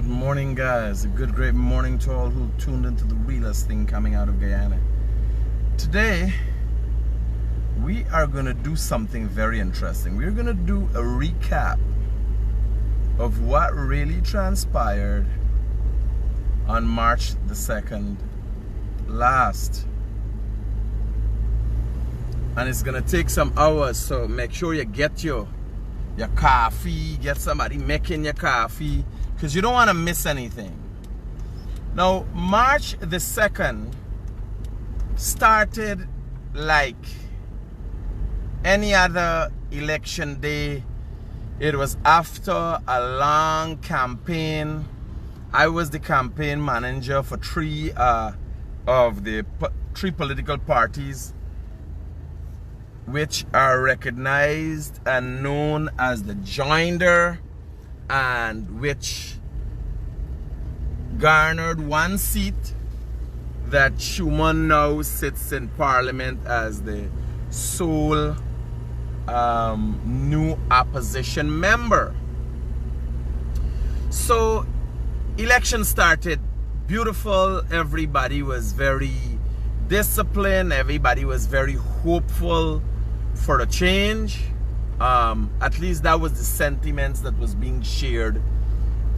Good morning, guys. A good, great morning to all who tuned into the realest thing coming out of Guyana. Today, we are going to do something very interesting. We're going to do a recap of what really transpired on March the 2nd last. And it's going to take some hours, so make sure you get your coffee, get somebody making your coffee, because you don't want to miss anything. Now, March the 2nd started like any other election day. It was after a long campaign. I was the campaign manager for three political parties which are recognized and known as the joinder, and which garnered one seat that Schumann now sits in Parliament as the sole new opposition member. So election started beautiful. Everybody was very disciplined. Everybody was very hopeful for a change. At least that was the sentiments that was being shared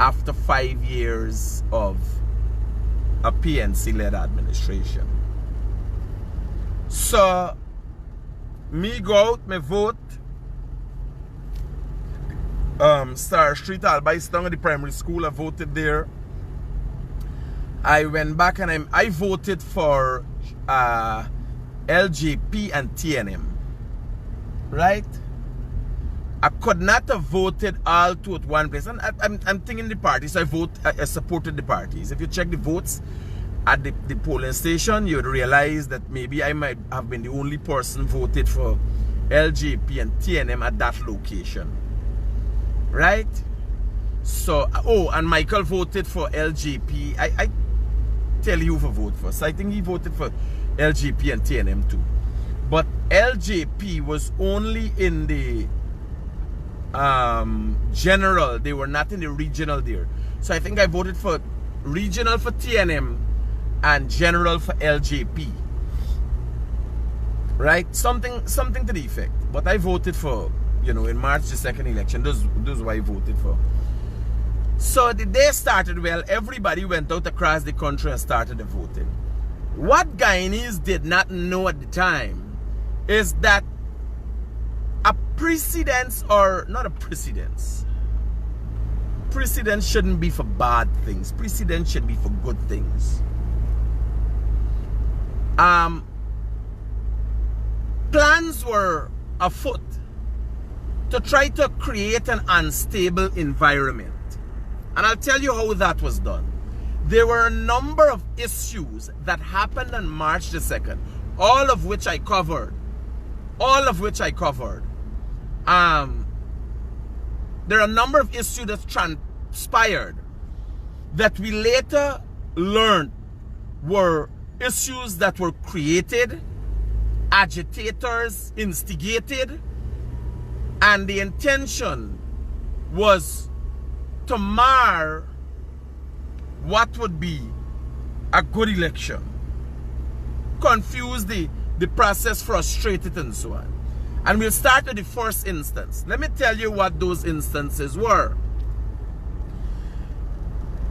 after 5 years of a PNC-led administration. So, me go out, me vote. Star Street, Albay, down at the primary school, I voted there. I went back and I voted for LJP and TNM. Right? I could not have voted all two at one place. And I'm thinking the parties. I supported the parties. If you check the votes at the polling station, you'd realize that maybe I might have been the only person voted for LJP and TNM at that location. Right? So, and Michael voted for LJP. I tell you who to vote for. So I think he voted for LJP and TNM too. But LJP was only in the general. They were not in the regional there. So I think I voted for regional for TNM and general for LJP. Right? Something to the effect. But I voted for, in March the 2nd election. Those who I voted for. So the day started well. Everybody went out across the country and started voting. What Guyanese did not know at the time is that a precedence, or not a precedence. Precedence shouldn't be for bad things. Precedence should be for good things. Plans were afoot to try to create an unstable environment. And I'll tell you how that was done. There were a number of issues that happened on March the 2nd, all of which I covered. There are a number of issues that transpired that we later learned were issues that were created, agitators instigated, and the intention was to mar what would be a good election, confuse the process, frustrate it, and so on. And we'll start with the first instance. Let me tell you what those instances were.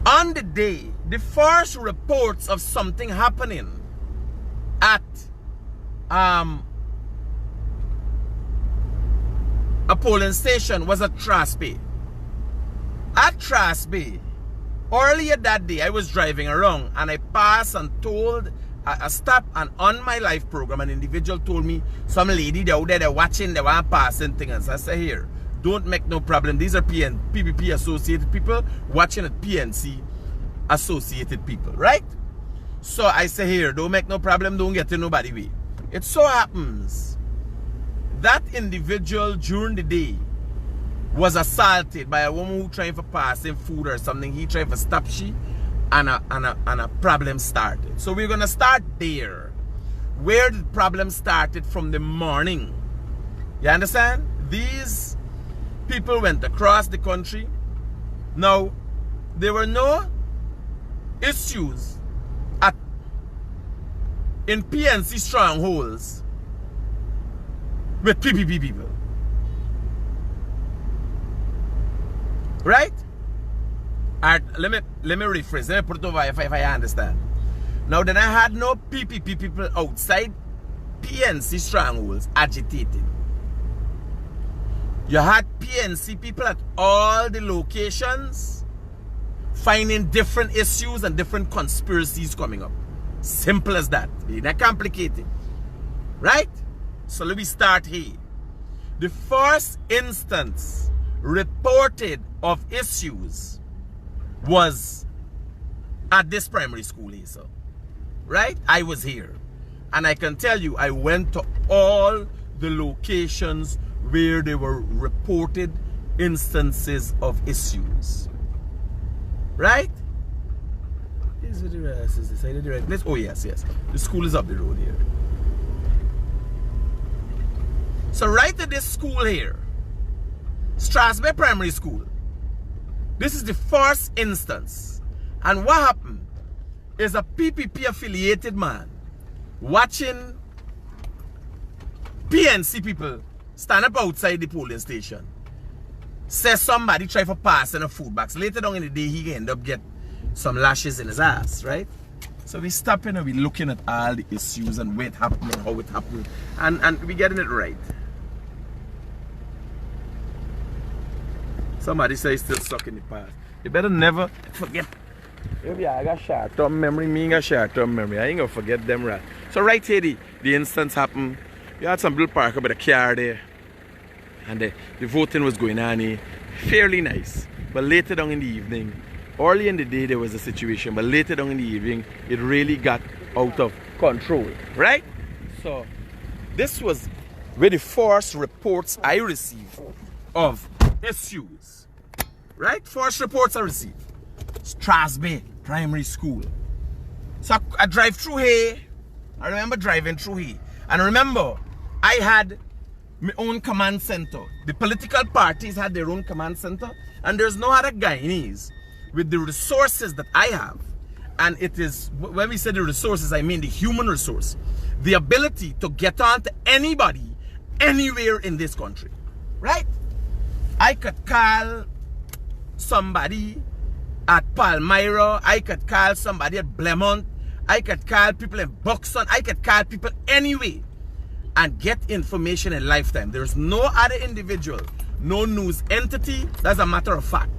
On the day, the first reports of something happening at a polling station was at Trasby. At Trasby, earlier that day, I was driving around and I passed and told a stop, and on my live program, an individual told me some lady they out there, they're watching, they want passing things. I say, here, don't make no problem. These are PPP associated people watching at PNC associated people, right? So I say, here, don't make no problem, don't get in nobody way. It so happens that individual during the day was assaulted by a woman who trying to pass him food or something. He tried to stop she, and a problem started. So we're gonna start there, where the problem started from the morning. You understand? These people went across the country. Now, there were no issues in PNC strongholds with PPP people. Right? Alright, let me rephrase. Let me put it over if I understand. Now then, I had no PPP people outside PNC strongholds agitating. You had PNC people at all the locations finding different issues and different conspiracies coming up. Simple as that. It's not complicated. Right? So let me start here. The first instance reported of issues was at this primary school here, so. Right? I was here. And I can tell you, I went to all the locations where there were reported instances of issues. Right? Is it the right place? Oh yes, yes. The school is up the road here. So right at this school here, Strasbourg Primary School, this is the first instance. And what happened is a PPP affiliated man watching PNC people stand up outside the polling station. Says somebody try for passing a food box. Later on in the day, he end up get some lashes in his ass, right? So we stopping and we looking at all the issues and where it happened and how it happened. And we getting it right. Somebody says still stuck in the past. You better never forget. Maybe I got short-term memory, me got short-term memory. I ain't gonna forget them right. So right here the instance happened. You had some little park with a car there. And the voting was going on here. Fairly nice. But later on in the evening, early in the day there was a situation, but later on in the evening, it really got out of control. Right? So this was where the first reports I received of issues. Right? First reports I received. Strasbourg Primary School. So I drive through here. I remember driving through here. And remember, I had my own command center. The political parties had their own command center. And there's no other Guyanese with the resources that I have. And it is, when we say the resources, I mean the human resource. The ability to get on to anybody, anywhere in this country. Right? I could call somebody at Palmyra. I could call somebody at Blemont. I could call people in Buxton. I could call people anyway and get information in lifetime. There's no other individual, no news entity. That's a matter of fact.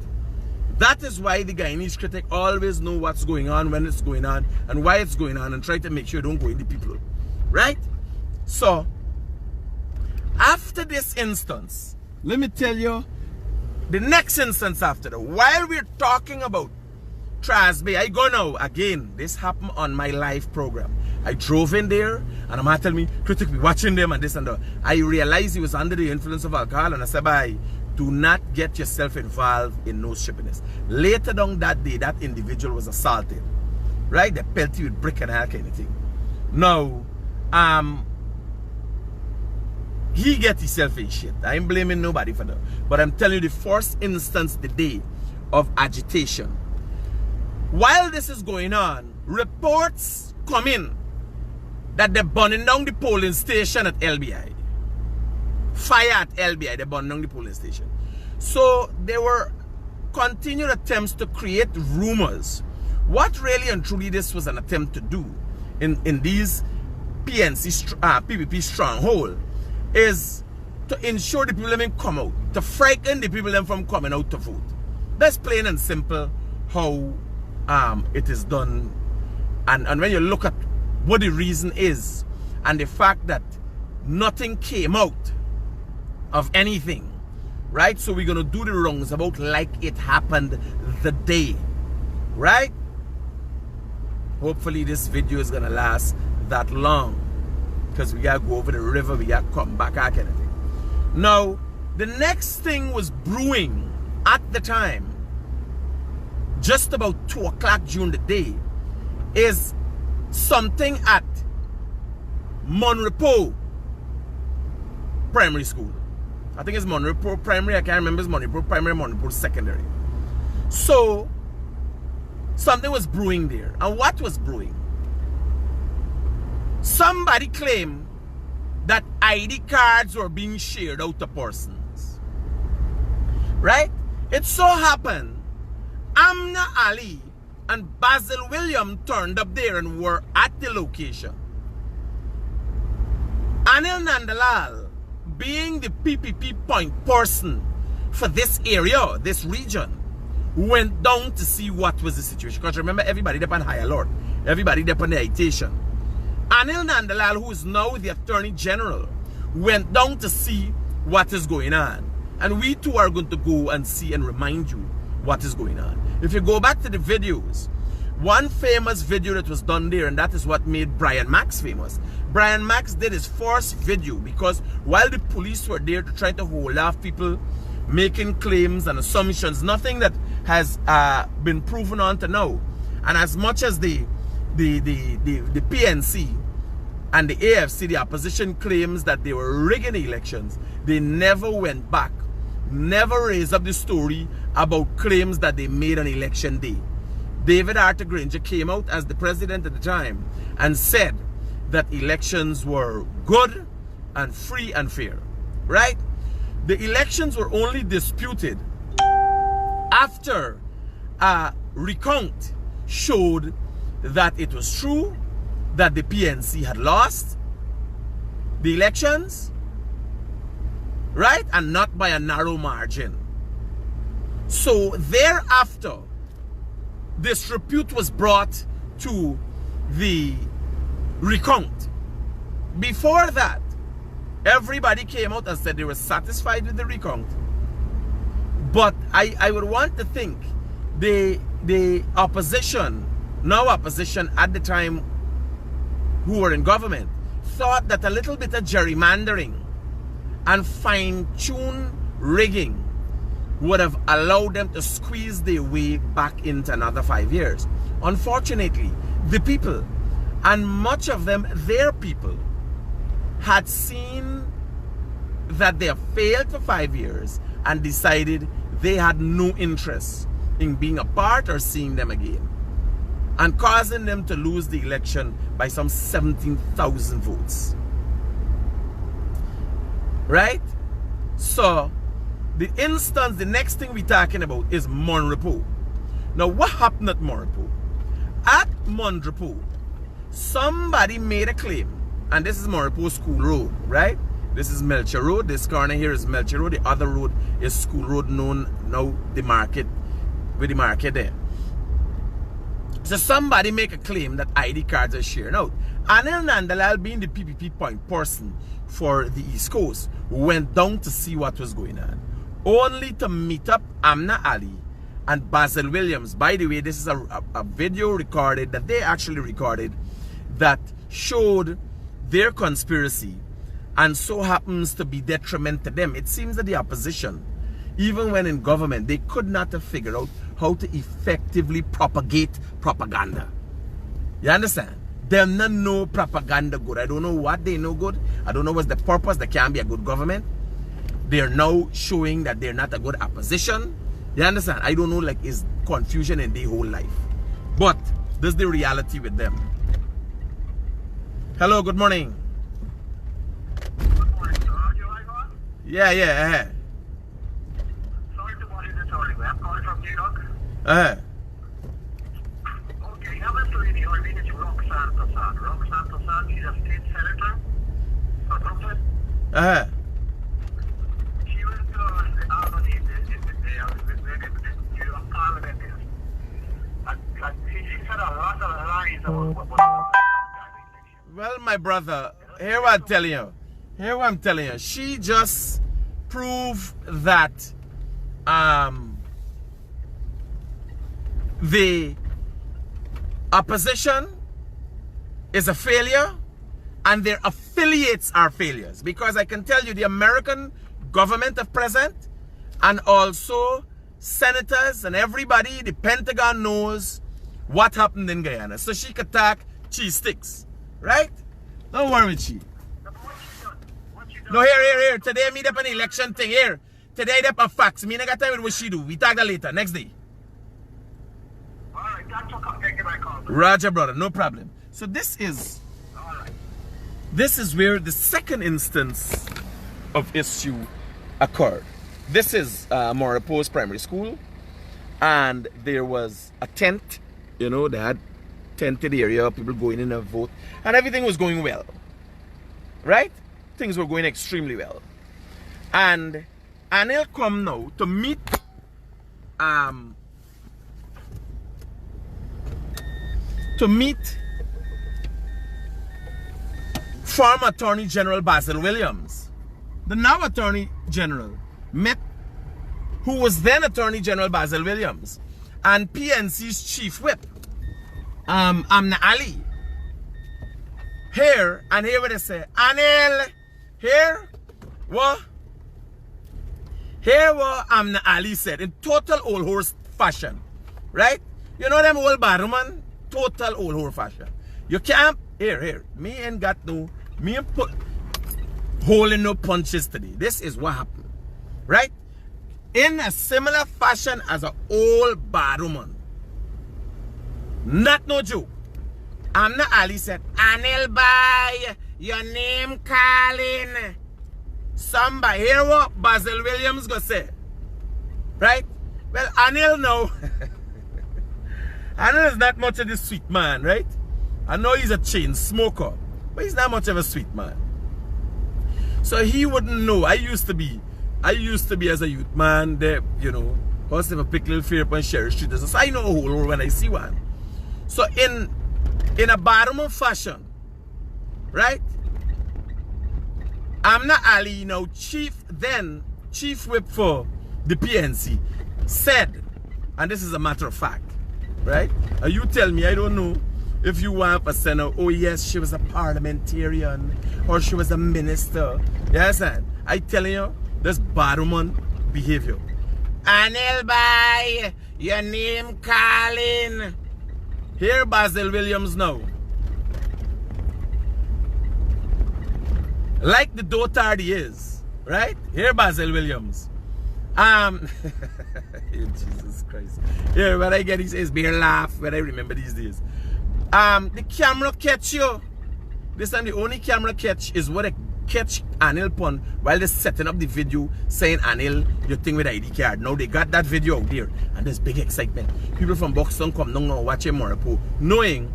That is why the Guyanese Critic always know what's going on, when it's going on, and why it's going on, and try to make sure it don't go in the people. Right? So, after this instance, let me tell you, the next instance after that, while we're talking about Strasbourg, I go now, again, this happened on my live program. I drove in there, and a man tell me, Critic, be watching them and this and that. I realized he was under the influence of alcohol, and I said, bye, do not get yourself involved in no shippiness. Later on that day, that individual was assaulted. Right? They pelted you with brick and all kind of thing. Now, he get himself in shit. I ain't blaming nobody for that. But I'm telling you, the first instance the day of agitation. While this is going on, reports come in that they're burning down the polling station at LBI. Fire at LBI, they burned down the polling station. So there were continued attempts to create rumors. What really and truly this was an attempt to do in these PPP stronghold is to ensure the people them come out, to frighten the people them from coming out to vote. That's plain and simple how it is done. And when you look at what the reason is, and the fact that nothing came out of anything, right? So we're gonna do the wrongs about like it happened the day, right? Hopefully this video is gonna last that long, because we gotta go over the river, we gotta come back, that kind of thing. Now, the next thing was brewing at the time, just about 2 o'clock during the day, is something at Monrepo Primary School. I think it's Monrepo Primary, I can't remember, it's Monrepo Primary, Monrepo Secondary. So, something was brewing there. And what was brewing? Somebody claimed that ID cards were being shared out to persons. Right? It so happened, Amna Ali and Basil William turned up there and were at the location. Anil Nandalal, being the PPP point person for this area, this region, went down to see what was the situation. Because remember, everybody there on high alert. Everybody there on the agitation. Anil Nandalal, who is now the Attorney General, went down to see what is going on. And we too are going to go and see and remind you what is going on. If you go back to the videos, one famous video that was done there, and that is what made Brian Max famous. Brian Max did his first video because while the police were there to try to hold off people making claims and assumptions, nothing that has been proven on to now. And as much as the PNC and the AFC, the opposition, claims that they were rigging the elections, they never went back, never raised up the story about claims that they made on election day. David Arthur Granger came out as the president at the time and said that elections were good and free and fair, right? The elections were only disputed after a recount showed that it was true that the PNC had lost the elections, right? And not by a narrow margin. So thereafter, disrepute was brought to the recount. Before that, everybody came out and said they were satisfied with the recount. But I would want to think the opposition, now opposition at the time who were in government, thought that a little bit of gerrymandering and fine-tuned rigging would have allowed them to squeeze their way back into another 5 years. Unfortunately, the people, and much of them their people, had seen that they have failed for 5 years and decided they had no interest in being a part or seeing them again, and causing them to lose the election by some 17,000 votes. Right? So, the instance, the next thing we're talking about is Monrepo. Now, what happened at Monrepo? At Monrepo, somebody made a claim, and this is Monrepo School Road, right? This is Melcher Road. This corner here is Melcher Road. The other road is School Road, known now the market, with the market there. So somebody make a claim that ID cards are shared out. Anil Nandalal, being the PPP point person for the East Coast, went down to see what was going on, only to meet up Amna Ali and Basil Williams. By the way, this is a video recorded that they actually recorded that showed their conspiracy, and so happens to be detriment to them. It seems that the opposition, even when in government, they could not have figured out how to effectively propagate propaganda. You understand? Them not know propaganda good. I don't know what they know good. I don't know what's the purpose. They can't be a good government. They're now showing that they're not a good opposition. You understand? I don't know, like, is confusion in their whole life. But this is the reality with them. Hello, good morning. Good morning, sir. Are you live on? Yeah. Sorry to bother you this early. I'm calling from New York. Okay, now let's read your name is Roxanne Prasad. Roxanne Prasad, she's a state senator for Brooklyn. She was the Albany in Parliament. And she said a lot of lies about what well, my brother, here what I'm telling you. She just proved that the opposition is a failure and their affiliates are failures. Because I can tell you the American government of present, and also senators and everybody, the Pentagon knows what happened in Guyana. So she could talk cheese sticks. Right? Don't worry with she. No, here. Today me up an election thing here. Today they have facts. Me not got time with what she do. We talk that later. Next day. Alright, Thanks for taking my call. Roger, brother, no problem. So this is where the second instance of issue occurred. This is Moripo's primary school, and there was a tent. You know, they had tented area, people going in and vote, and everything was going well, right? Things were going extremely well. And Anil come now to meet former Attorney General Basil Williams. The now Attorney General met who was then Attorney General Basil Williams and PNC's Chief Whip, Amna Ali. Here what they say, Anil, here what Amna Ali said in total old horse fashion, right? You know them old barman, total old horse fashion. You can't, here, me ain't got no, me ain't put holding no punches today. This is what happened, right? In a similar fashion as an old barman. Not no joke. Amna Ali said, Anil Bhai, your name calling. Somebody, hear what Basil Williams go say. Right? Well, Anil now. Anil is not much of the sweet man, right? I know he's a chain smoker, but he's not much of a sweet man. So he wouldn't know. I used to be as a youth man there, you know, first of a pick little fear upon Sherry Street. So I know a whole when I see one. So in a barman fashion, right? Amna Ali, now Chief Whip for the PNC, said, and this is a matter of fact, right? You tell me, I don't know if you want a senator, oh yes, she was a parliamentarian, or she was a minister. Yes, and I telling you, this barman behavior. Anil Bhai, your name calling. Here Basil Williams now. Like the dotard he is, right? Here Basil Williams. Jesus Christ. Here, when I get his beer laugh, when I remember these days. The camera catch you. This time the only camera catch is what I catch Anil Pon while they're setting up the video saying, Anil, your thing with ID card. Now they got that video out there and there's big excitement. People from Buxton come down now watching Moripo, knowing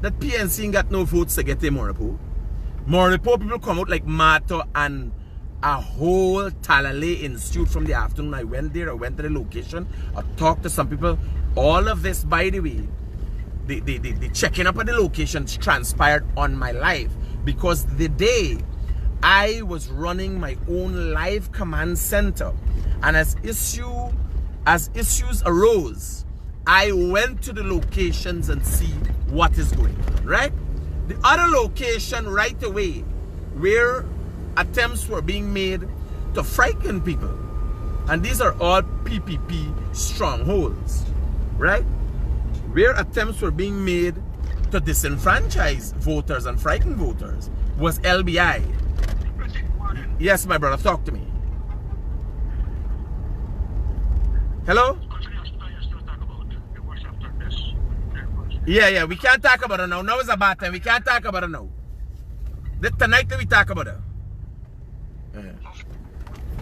that PNC ain't got no votes to get in Moripo. Moripo people come out like Mato and a whole Talale Institute from the afternoon. I went there, I went to the location, I talked to some people. All of this, by the way, the checking up at the locations transpired on my live, because the day I was running my own live command center, and as issues arose, I went to the locations and see what is going on, right? The other location right away where attempts were being made to frighten people, and these are all PPP strongholds, right? Where attempts were being made to disenfranchise voters and frighten voters was LBI. Yes, my brother, talk to me. Hello? Yeah, we can't talk about it now. Now is a bad time. We can't talk about it now. Tonight we talk about it.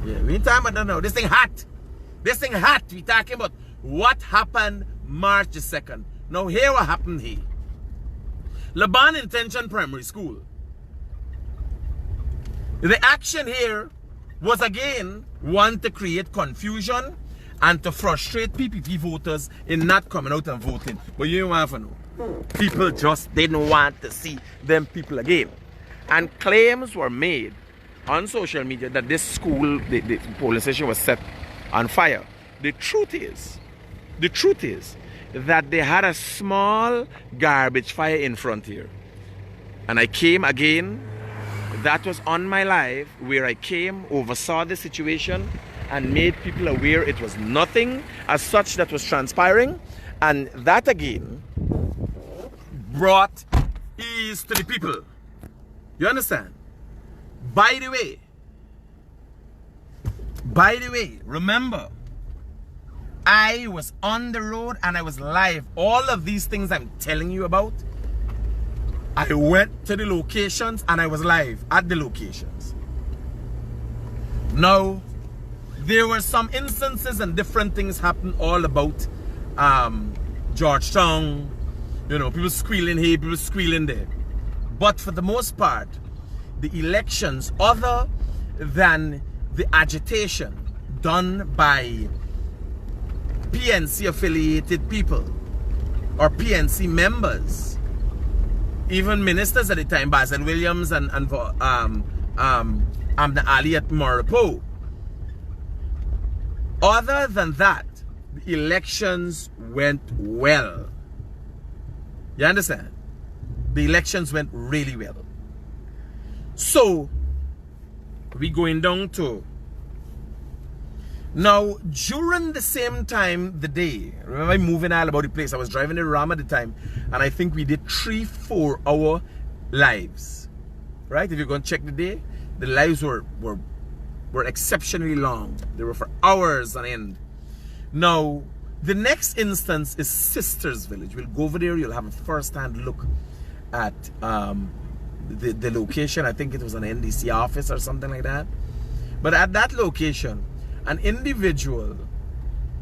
Yeah, we ain't talking about that now. This thing hot. This thing hot. We talking about what happened March the 2nd. Now here what happened here. Laban Intention Primary School. The action here was again one to create confusion and to frustrate PPP voters in not coming out and voting. But you don't want to know. People just didn't want to see them people again. And claims were made on social media that this school, the police station was set on fire. The truth is that they had a small garbage fire in front here. And I came again, that was on my live, where I came, oversaw the situation, and made people aware it was nothing as such that was transpiring. And that again brought ease to the people. You understand? By the way, remember, I was on the road and I was live. All of these things I'm telling you about, I went to the locations and I was live at the locations. Now, there were some instances and different things happened all about Georgetown. You know, people squealing here, people squealing there. But for the most part, the elections, other than the agitation done by PNC affiliated people or PNC members, even ministers at the time, Basil Williams and Amna Ali at Marapo. Other than that, the elections went well. You understand? The elections went really well. So, we going down to now, during the same time, the day, remember I'm moving all about the place. I was driving the Ram at the time, and I think we did 3-4 hour lives. Right? If you're going to check the day, the lives were exceptionally long. They were for hours on end. Now, the next instance is Sisters Village. We'll go over there. You'll have a first-hand look at the location. I think it was an NDC office or something like that. But at that location, an individual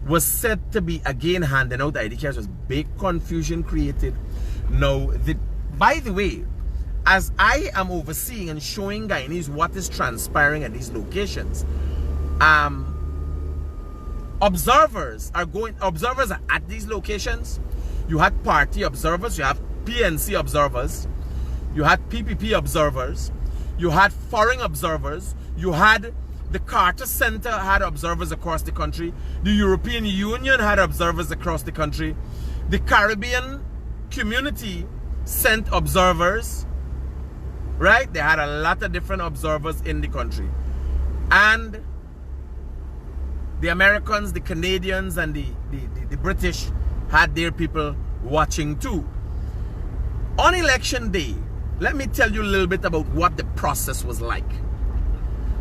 was said to be again handing out ID cards. There was big confusion created. Now, by the way, as I am overseeing and showing Guyanese what is transpiring at these locations, observers are at these locations. You had party observers, you have PNC observers, you had PPP observers, you had foreign observers, you had the Carter Center had observers across the country, the European Union had observers across the country, the Caribbean community sent observers, right? They had a lot of different observers in the country. And the Americans, the Canadians, and the British had their people watching too. On election day, let me tell you a little bit about what the process was like.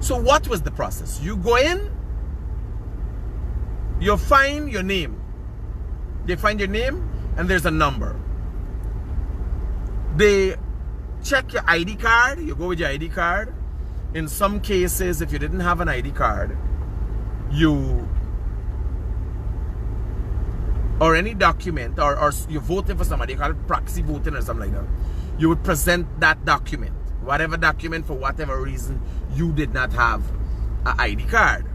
So what was the process? You go in, you find your name. They find your name and there's a number. They check your ID card, you go with your ID card. In some cases, if you didn't have an ID card, or any document, or you voted for somebody, you call it proxy voting or something like that, you would present that document, whatever document, for whatever reason you did not have an ID card.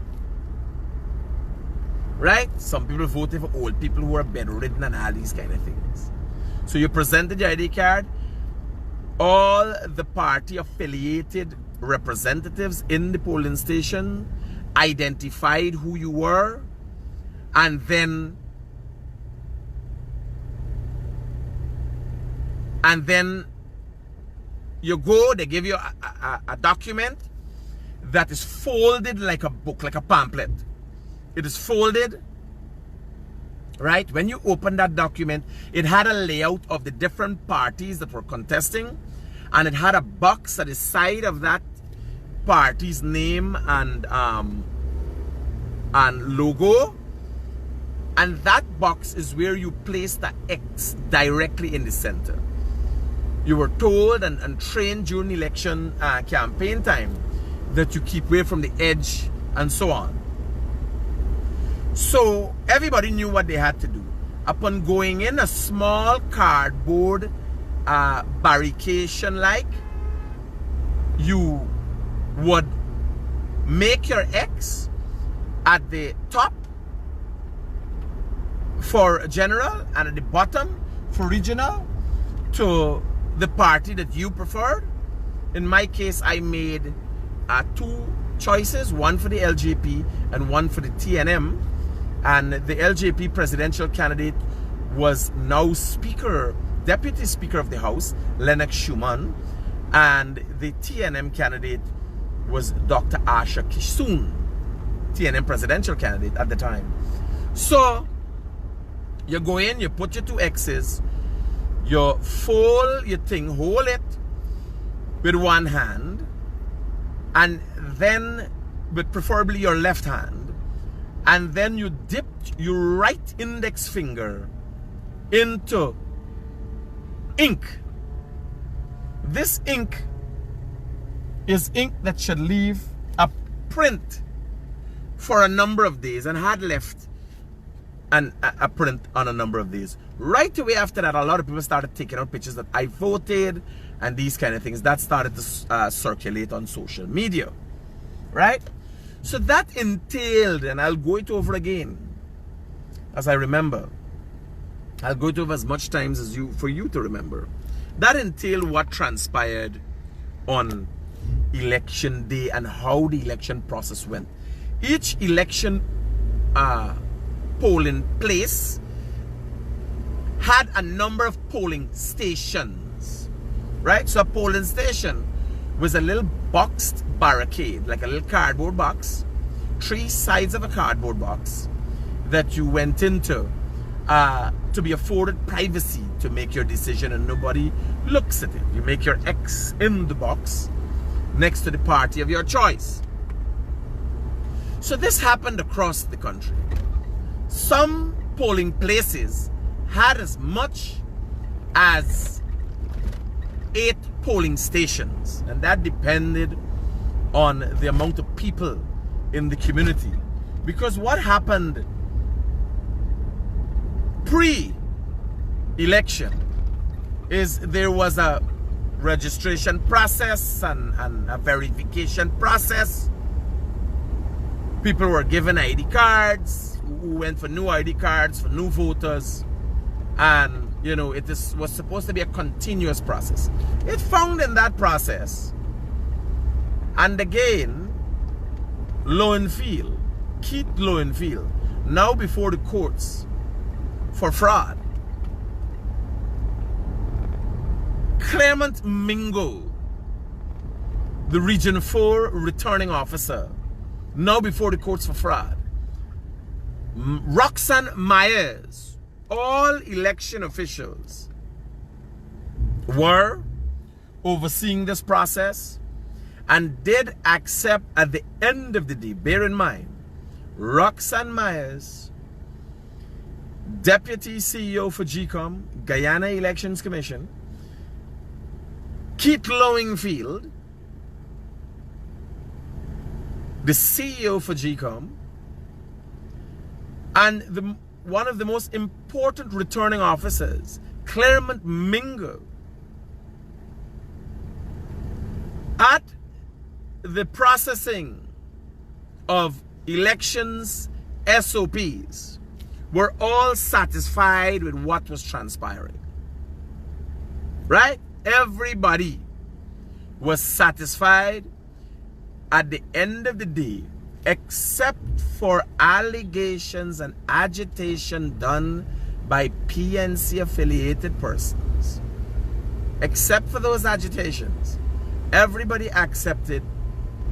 Right? Some people voted for old people who are bedridden and all these kind of things. So you presented your ID card. All the party affiliated representatives in the polling station identified who you were, and then you go, they give you a document that is folded like a book, like a pamphlet. It is folded, right? When you open that document, it had a layout of the different parties that were contesting, and it had a box at the side of that party's name and logo, and that box is where you place the X directly in the center. You were told and trained during election campaign time that you keep away from the edge and so on. So everybody knew what they had to do. Upon going in, a small cardboard barricade like, you would make your X at the top for general and at the bottom for regional to the party that you preferred. In my case, I made 2 choices, one for the LJP and one for the TNM. And the LJP presidential candidate was now Deputy Speaker of the House, Lennox Schumann, and the TNM candidate was Dr. Asha Kissoon, TNM presidential candidate at the time. So you go in, you put your 2 X's, you fold your thing, hold it with one hand, and then with preferably your left hand, and then you dip your right index finger into ink. This ink is ink that should leave a print for a number of days, and had left a print on a number of days. Right away after that, a lot of people started taking out pictures that I voted and these kind of things. That started to circulate on social media, right? So that entailed, and I'll go it over again as I remember. I'll go it over as much times as for you to remember. That entailed what transpired on election day and how the election process went. Each election polling place had a number of polling stations, right? So a polling station was a little boxed barricade, like a little cardboard box, 3 sides of a cardboard box that you went into to be afforded privacy to make your decision and nobody looks at it. You make your X in the box next to the party of your choice. So this happened across the country. Some polling places had as much as 8 polling stations, and that depended on the amount of people in the community. Because what happened pre-election is there was a registration process and a verification process. People were given ID cards, who went for new ID cards for new voters, and you know, was supposed to be a continuous process. It found in that process, and again, Keith Lowenfield, now before the courts for fraud. Clement Mingo, the Region 4 returning officer, now before the courts for fraud. Roxanne Myers, all election officials were overseeing this process and did accept at the end of the day, bear in mind, Roxanne Myers, Deputy CEO for GCOM, Guyana Elections Commission, Keith Lowenfield, the CEO for GCOM, and one of the most important returning officers, Clement Mingo, at the processing of elections SOPs, were all satisfied with what was transpiring. Right? Everybody was satisfied at the end of the day, except for allegations and agitation done by PNC affiliated persons. Except for those agitations, everybody accepted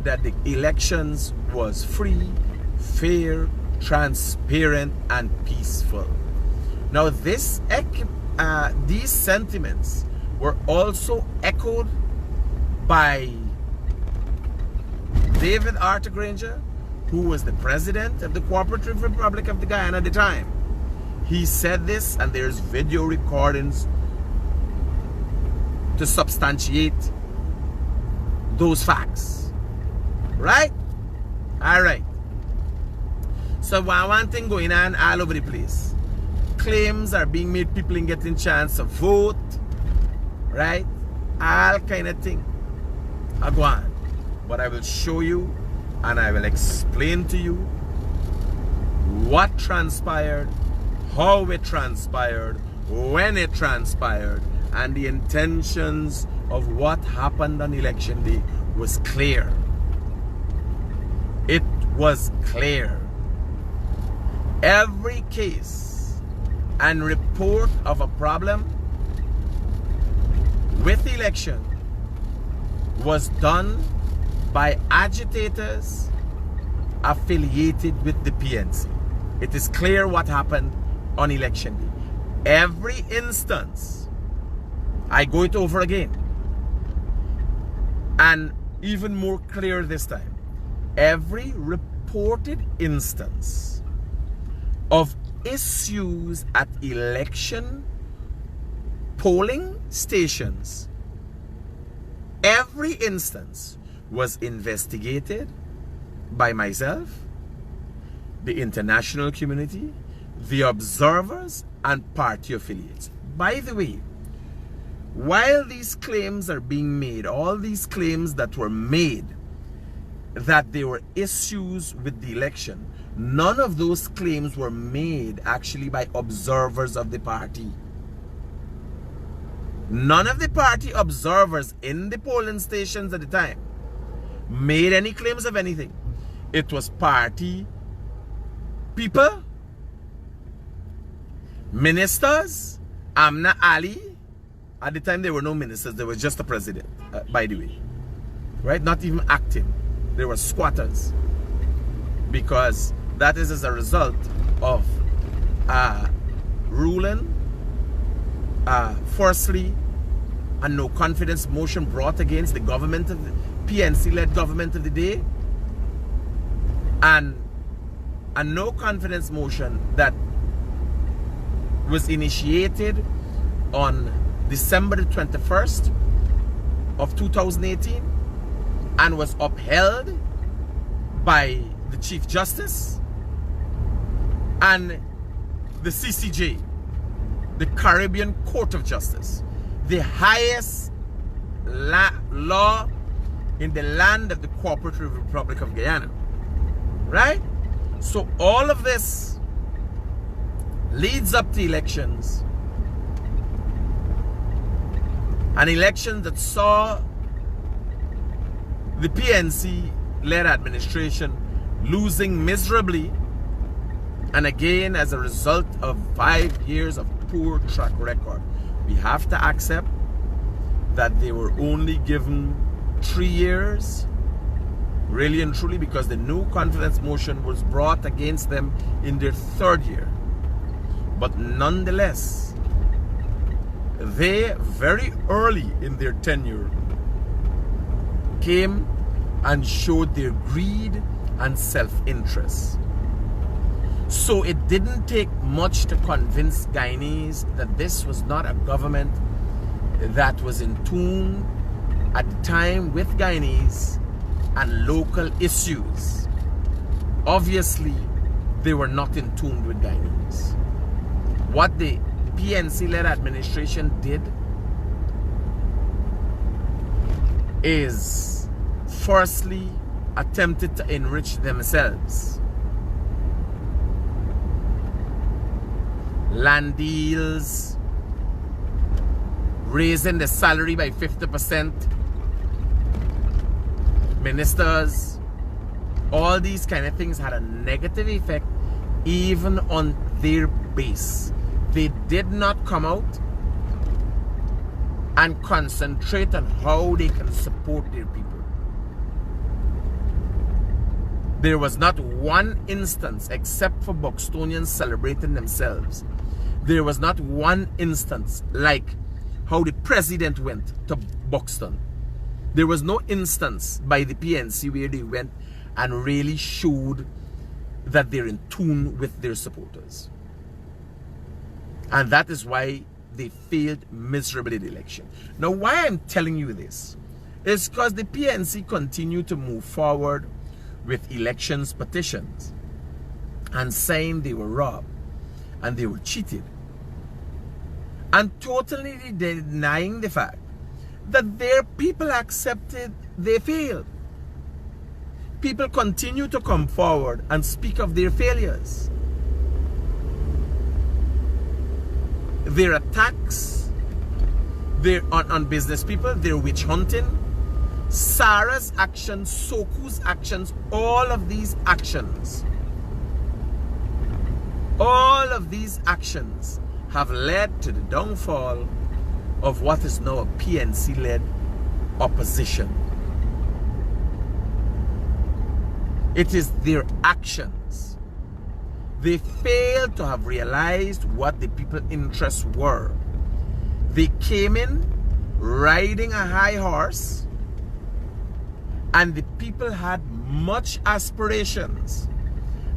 that the elections was free, fair, transparent, and peaceful. Now these sentiments were also echoed by David Arthur Granger, who was the president of the Cooperative Republic of the Guyana at the time. He said this, and there's video recordings to substantiate those facts. Right? Alright. So one thing going on all over the place. Claims are being made, people ain't getting chance to vote. Right? All kind of thing. I go on. But I will show you and I will explain to you what transpired, how it transpired, when it transpired, and the intentions of what happened on election day was clear. It was clear. Every case and report of a problem with election was done by agitators affiliated with the PNC. It is clear what happened on election day. Every instance, I go it over again, and even more clear this time, every reported instance of issues at election polling stations, every instance was investigated by myself, the international community, the observers, and party affiliates. By the way, while these claims are being made, all these claims that were made that there were issues with the election, none of those claims were made actually by observers of the party. None of the party observers in the polling stations at the time made any claims of anything. It was party people, ministers, Amna Ali. At the time there were no ministers, there was just a president, by the way. Right? Not even acting. They were squatters. Because that is as a result of ruling, firstly, a no confidence motion brought against the government of the PNC-led government of the day, and a no confidence motion that was initiated on December the 21st of 2018 and was upheld by the Chief Justice and the CCJ, the Caribbean Court of Justice, the highest law in the land of the Cooperative Republic of Guyana. Right? So all of this leads up to elections. An election that saw the PNC-led administration losing miserably, and again as a result of 5 years of poor track record. We have to accept that they were only given 3 years, really and truly, because the no confidence motion was brought against them in their 3rd year. But nonetheless, they very early in their tenure came and showed their greed and self-interest. So it didn't take much to convince Guyanese that this was not a government that was in tune at the time with Guyanese and local issues. Obviously, they were not in tune with Guyanese. What the PNC-led administration did is firstly attempted to enrich themselves. Land deals, raising the salary by 50%, ministers, all these kind of things had a negative effect even on their base. They did not come out and concentrate on how they can support their people. There was not one instance, except for Buxtonians celebrating themselves. There was not one instance like how the president went to Buxton. There was no instance by the PNC where they went and really showed that they're in tune with their supporters. And that is why they failed miserably in the election. Now, why I'm telling you this is because the PNC continued to move forward with elections petitions and saying they were robbed and they were cheated, and totally denying the fact that their people accepted they failed. People continue to come forward and speak of their failures, their attacks, on business people, their witch hunting, Sarah's actions, Soku's actions, all of these actions have led to the downfall of what is now a PNC-led opposition. It is their actions. They failed to have realized what the people's interests were. They came in riding a high horse, and the people had much aspirations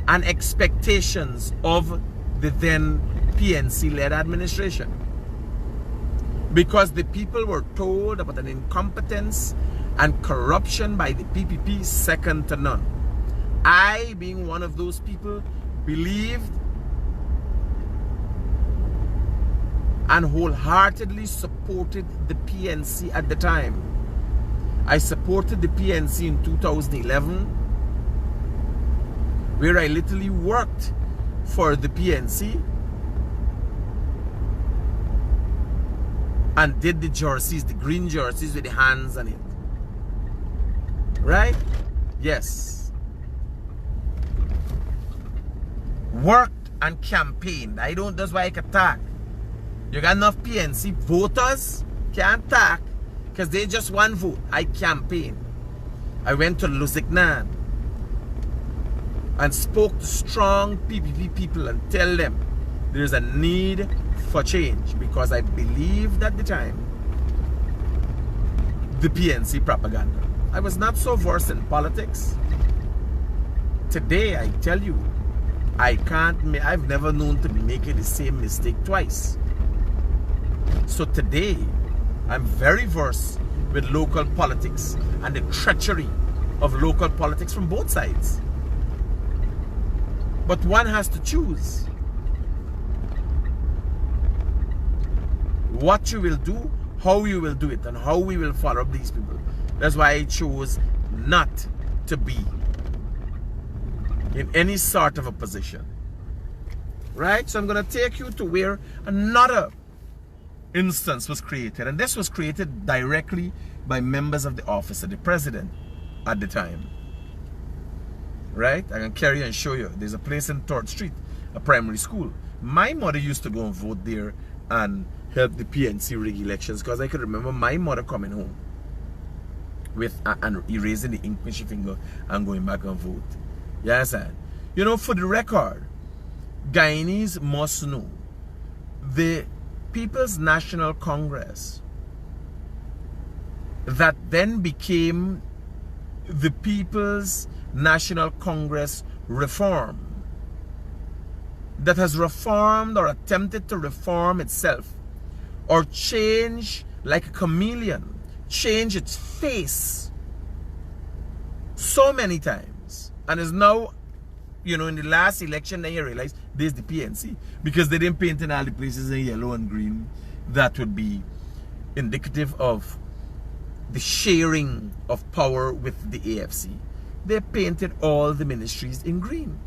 and expectations of the then PNC-led administration. Because the people were told about an incompetence and corruption by the PPP second to none. I, being one of those people, believed and wholeheartedly supported the PNC at the time. I supported the PNC in 2011, where I literally worked for the PNC and did the jerseys, the green jerseys with the hands on it. Right? Yes. Worked and campaigned. That's why I can talk. You got enough PNC voters, can't talk, because they just one vote. I campaigned. I went to Lusignan and spoke to strong PPP people and tell them there's a need for change, because I believed at the time the PNC propaganda. I was not so versed in politics. Today, I tell you, I've never known to make the same mistake twice. So today, I'm very versed with local politics and the treachery of local politics from both sides. But one has to choose what you will do, how you will do it, and how we will follow up these people. That's why I chose not to be in any sort of a position. Right? So I'm going to take you to where another instance was created. And this was created directly by members of the office of the president at the time. Right? I can carry and show you. There's a place in 3rd Street, a primary school. My mother used to go and vote there and help the PNC rig elections, because I could remember my mother coming home with and erasing the ink with her finger and going back and vote. You understand? You know, for the record, Guyanese must know the People's National Congress that then became the People's National Congress Reform, that has reformed or attempted to reform itself or change like a chameleon, change its face so many times, and is now, you know, in the last election then you realize there's the PNC, because they didn't paint in all the places in yellow and green that would be indicative of the sharing of power with the AFC. They painted all the ministries in green.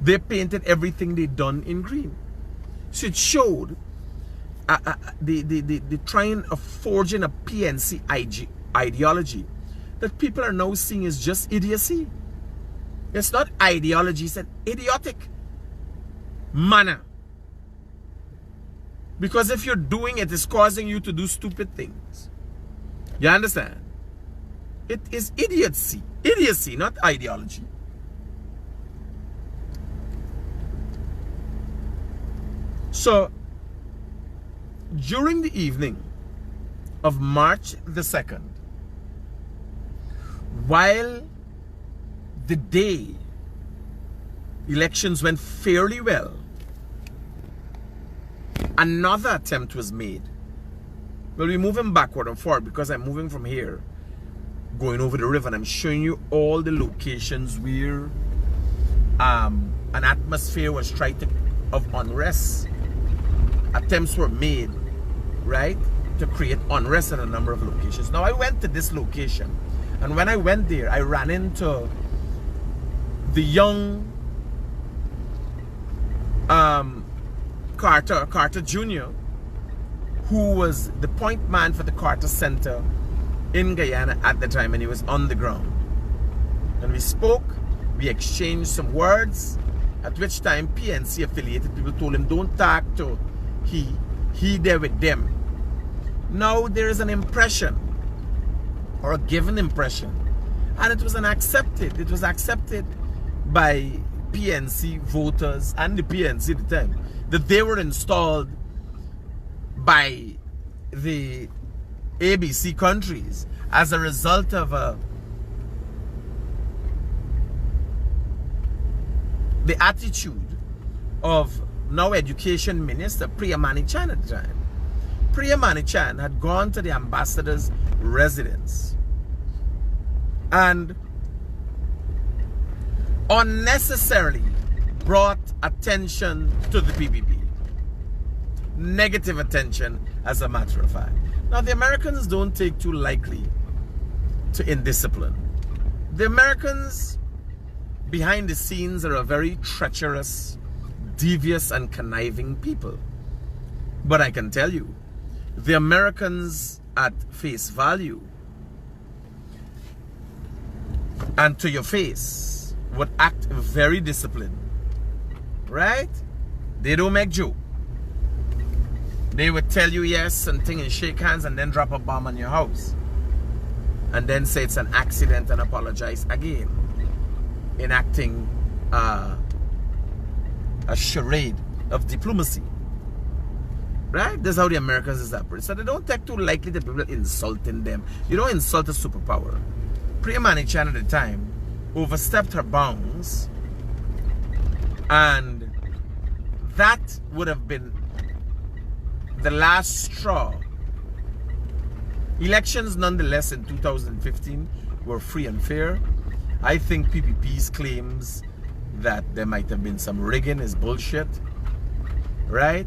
They painted everything they'd done in green. So it showed the trying of forging a PNC ideology that people are now seeing as just idiocy. It's not ideology, it's an idiotic manner. Because if you're doing it, it's causing you to do stupid things. You understand? It is idiocy. Idiocy, not ideology. So, during the evening of March the 2nd, while the day elections went fairly well, another attempt was made. Well, we're moving backward and forward because I'm moving from here, going over the river, and I'm showing you all the locations where an atmosphere was tried to, of unrest. Attempts were made, right, to create unrest at a number of locations. Now, I went to this location, and when I went there, I ran into the young Carter Jr., who was the point man for the Carter Center in Guyana at the time, and he was on the ground. And we spoke, we exchanged some words, at which time PNC affiliated people told him, don't talk to he there with them. Now there is an impression, or a given impression, and it was accepted by PNC voters and the PNC at the time, that they were installed by the ABC countries as a result of the attitude of now Education Minister Priya Manichan at the time. Priya Manichan had gone to the ambassador's residence and unnecessarily brought attention to the PPP. Negative attention, as a matter of fact. Now, the Americans don't take too lightly to indiscipline. The Americans behind the scenes are a very treacherous, devious, and conniving people. But I can tell you, the Americans at face value and to your face would act very disciplined, right? They don't make joke. They would tell you yes and thing and shake hands and then drop a bomb on your house and then say it's an accident and apologize again, enacting a charade of diplomacy. Right? That's how the Americans is operating. So they don't take too lightly the people insulting them. You don't insult a superpower. Priya Manichan at the time overstepped her bounds, and that would have been the last straw. Elections, nonetheless, in 2015 were free and fair. I think PPP's claims that there might have been some rigging is bullshit, right?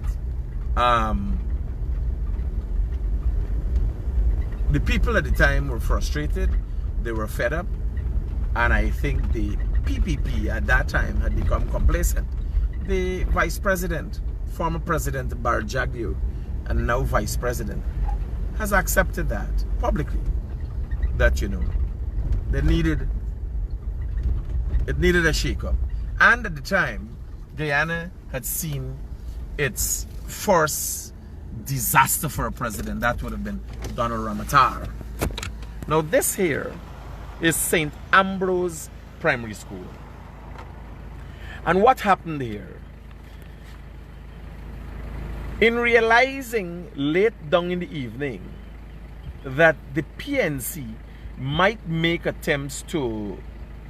The people at the time were frustrated, they were fed up, and I think the PPP at that time had become complacent. The Vice President, former President Barjagyo, and now Vice President, has accepted that publicly, that, you know, it needed a shake-up. And at the time, Guyana had seen its first disaster for a president. That would have been Donald Ramatar. Now this here is St. Ambrose Primary School. And what happened here? In realizing late down in the evening that the PNC might make attempts to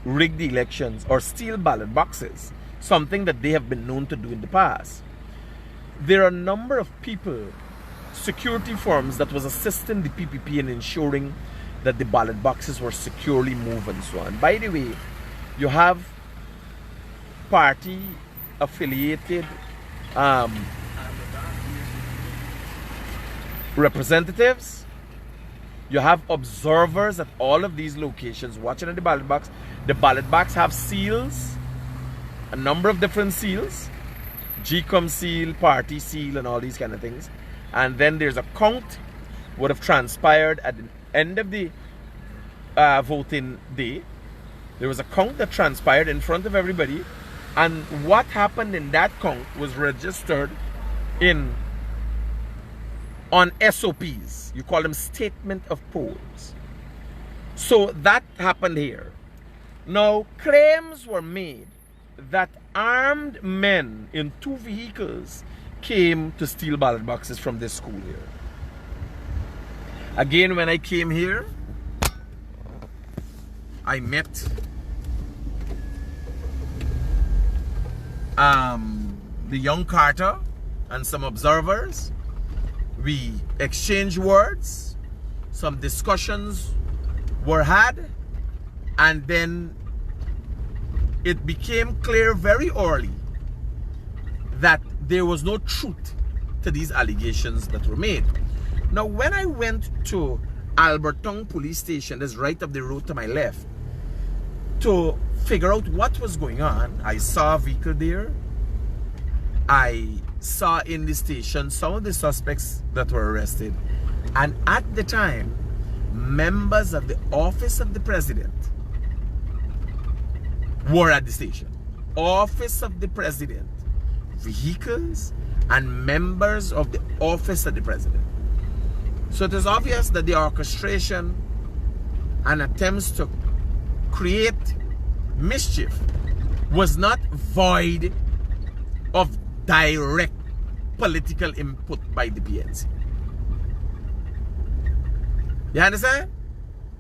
rig the elections or steal ballot boxes, something that they have been known to do in the past, there are a number of people, security firms that was assisting the PPP in ensuring that the ballot boxes were securely moved and so on. By the way, you have party affiliated representatives, you have observers at all of these locations watching at the ballot box. The ballot box have seals, a number of different seals, GCOM seal, party seal, and all these kind of things. And then there's a count would have transpired at the end of the voting day. There was a count that transpired in front of everybody, and what happened in that count was registered on SOPs. You call them statement of polls. So that happened here. Now, claims were made that armed men in 2 vehicles came to steal ballot boxes from this school here. Again, when I came here, I met the young Carter and some observers. We exchanged words, some discussions were had, and then it became clear very early that there was no truth to these allegations that were made. Now, when I went to Alberton Police Station, that's right up the road to my left, to figure out what was going on, I saw a vehicle there. I saw in the station some of the suspects that were arrested, and at the time, members of the office of the president were at the station. Office of the president, vehicles, and members of the office of the president. So it is obvious that the orchestration and attempts to create mischief was not void of direct political input by the PNC. You understand?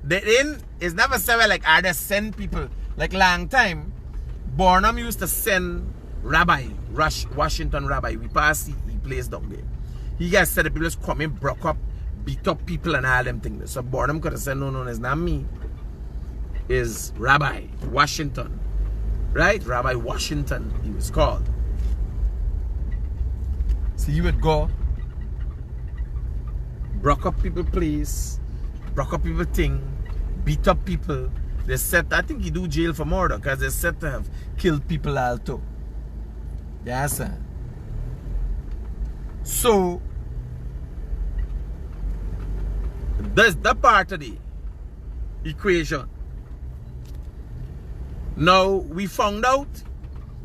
It's never said like, are they send people like long time Barnum used to send Rabbi, Washington Rabbi. We passed he place down there. He guys said the people just come in, broke up, beat up people and all them things. So Barnum could have said, no, it's not me. It's Rabbi Washington. Right? Rabbi Washington, he was called. So he would go, broke up people place, broke up people thing, beat up people. They said, I think he do jail for murder because they said to have killed people all too. Yes, sir. So, that's the part of the equation. Now, we found out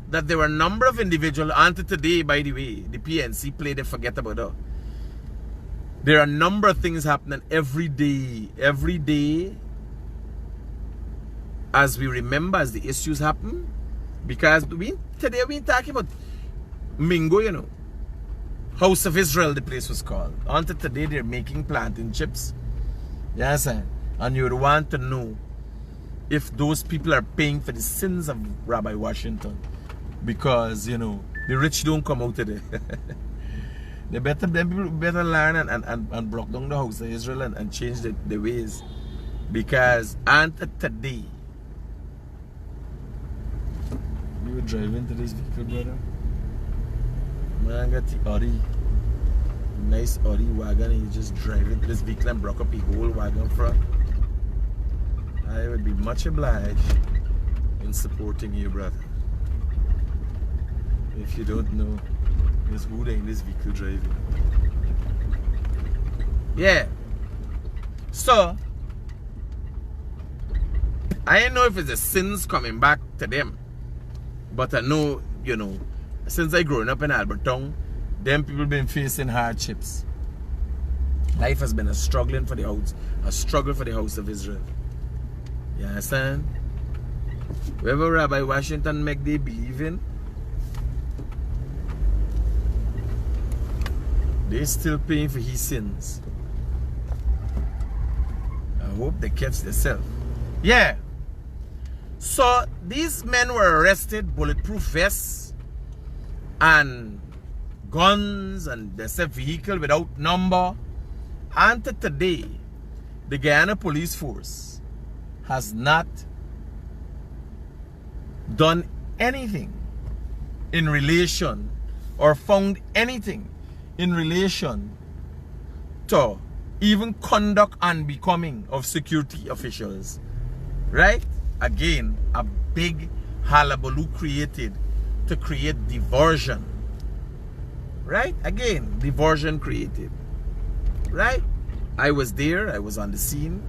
that there were a number of individuals, until today, by the way, the PNC played and forget about that. There are a number of things happening every day, as we remember, as the issues happen. Because today we're talking about Mingo, you know. House of Israel, the place was called. Until today, they're making plantain chips. Yes, sir. And you would want to know if those people are paying for the sins of Rabbi Washington. Because, you know, the rich don't come out of there. Them people better learn and break down the house of Israel and change the ways. Because until today, you were driving to this vehicle, brother. Man got the Audi, nice Audi wagon, and you just drive into this vehicle and broke up the whole wagon front. I would be much obliged in supporting you, brother. If you don't know, there's who in this vehicle driving. Yeah. So, I don't know if it's the sins coming back to them, but I know, you know, since I growing up in Albertown, them people been facing hardships. Life has been a struggle for the house of Israel. You understand? Whoever Rabbi Washington make they believe in, they still paying for his sins. I hope they catch themselves. Yeah. So these men were arrested, bulletproof vests and guns, and they said vehicle without number. And today, the Guyana police force has not done anything in relation or found anything in relation to even conduct and becoming of security officials. Right? Again, a big hullabaloo created to create diversion. Right? Again, diversion created. Right? I was there, I was on the scene.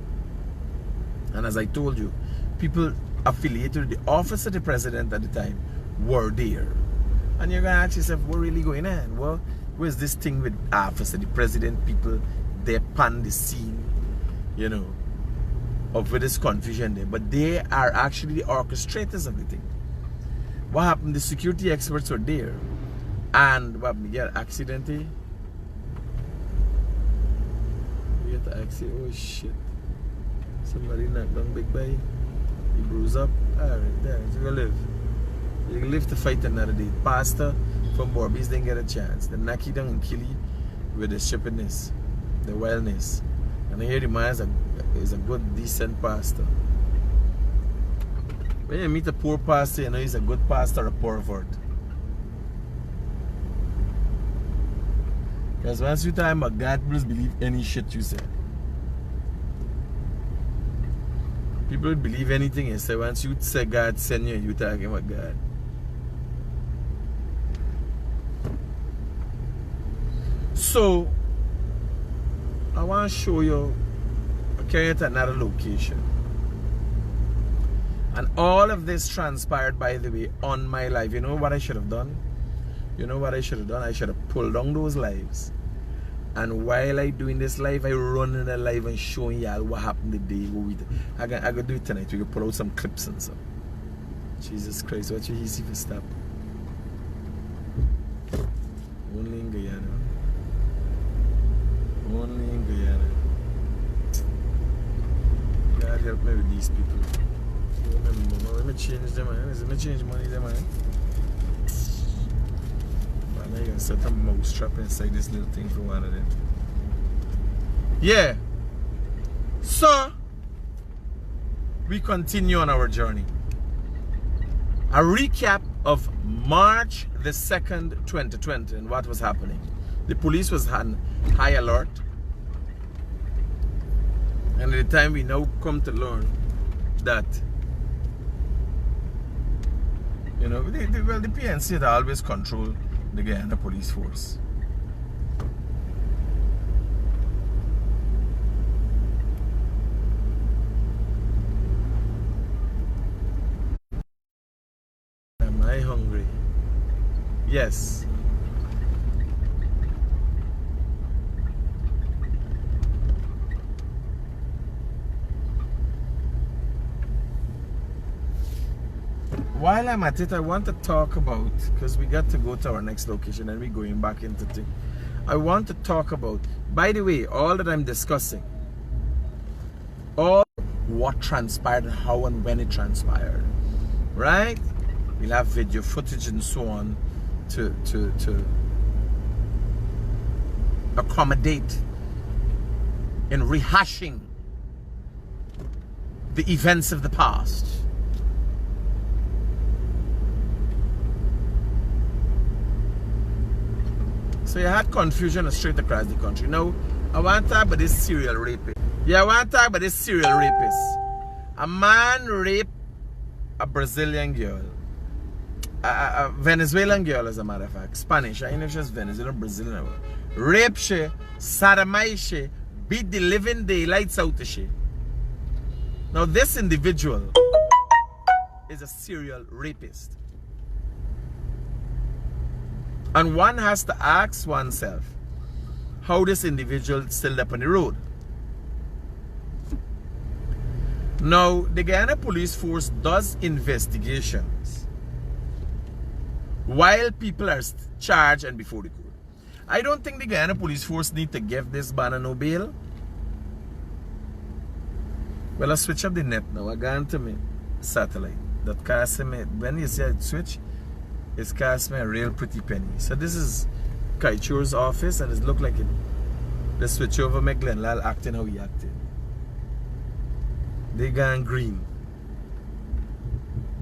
And as I told you, people affiliated with the office of the president at the time were there. And you're going to ask yourself, what really going on? Well, where's this thing with office of the president? People, they pan the scene, you know, of this confusion there. But they are actually the orchestrators of the thing. What happened? The security experts were there. And what happened? Get accidented. You get the accident. Oh shit. Somebody knocked down big boy. He bruised up. Alright, there. You gonna live. You can live to fight another day. Pastor from Borbies didn't get a chance. They knock you down and kill you with the shippiness, the wildness. And I hear the man is a good, decent pastor. When you meet a poor pastor, you know he's a good pastor or a pervert. Because once you time about God, please believe any shit you say. People believe anything you say. Once you say God send you, you talking about God. So, I want to show you, I'm carrying to another location. And all of this transpired, by the way, on my life. You know what I should have done? You know what I should have done? I should have pulled down those lives. And while I doing this live, I run in the live and showing y'all what happened the day. I gonna do it tonight. We can pull out some clips and stuff. Jesus Christ, what you easy for stop? Only in Guyana. Only in Guyana. God help me with these people. Remember, let me change them, man. Is it change money there, man? Man, I can set a mouse trap inside this little thing for one of them. Yeah. So we continue on our journey. A recap of March the 2nd, 2020 and what was happening. The police was on high alert. And at the time we now come to learn that, you know, the PNC had always controlled the Guyana police force. Am I hungry? Yes. While I'm at it, I want to talk about, because we got to go to our next location and we're going back into things. I want to talk about, by the way, all that I'm discussing, all what transpired, how and when it transpired, right? We'll have video footage and so on to accommodate in rehashing the events of the past. So you had confusion straight across the country. Now, I want to talk about this serial rapist. Yeah, I want to talk about this serial rapist. A man raped a Brazilian girl. A Venezuelan girl, as a matter of fact. Spanish. I don't know if she's Venezuelan or Brazilian. Raped she, sodomized she, beat the living daylights out of she. Now, this individual is a serial rapist. And one has to ask oneself how this individual still up on the road. Now, the Guyana Police Force does investigations while people are charged and before the court. I don't think the Guyana Police Force need to give this banner no bail. Well, I switch up the net now. I go into my satellite. That costs me, when you see it switch, it's cost me a real pretty penny. So this is Kaichur's office and it look like it. The switch over make Glenlal acting how he acted. They gone green.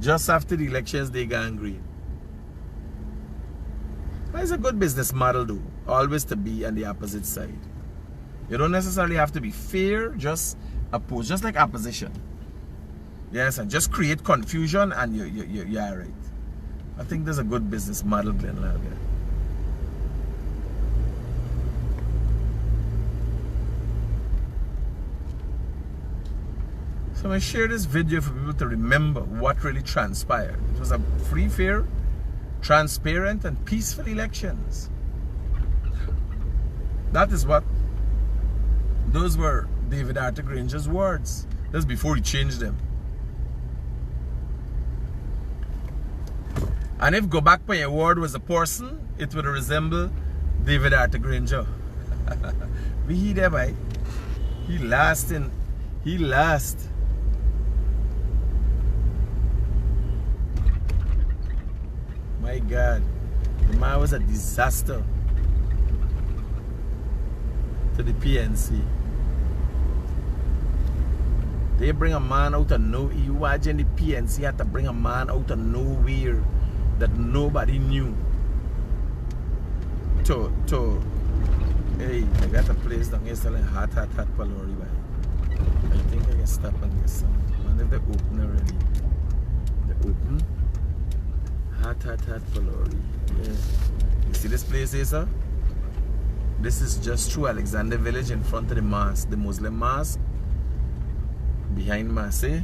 Just after the elections, they gone green. It's a good business model though. Always to be on the opposite side. You don't necessarily have to be fair, just oppose, just like opposition. Yes, and just create confusion and you're alright. I think there's a good business model, Glenlal. So I share this video for people to remember what really transpired. It was a free, fair, transparent, and peaceful elections. That is what, those were David Arthur Granger's words. That's before he changed them. And if go back when your word was a person, it would resemble David Arthur Granger. We hear that, boy. He last. My God, the man was a disaster to the PNC. They bring a man out of nowhere. You imagine the PNC had to bring a man out of nowhere that nobody knew to hey, I got a place down here selling hot palori. I think I can stop and get some. Man, if they open already. They open. Hot palori. Yeah. You see this place here, sir? This is just through Alexander Village in front of the mosque, the Muslim mosque. Behind Mase,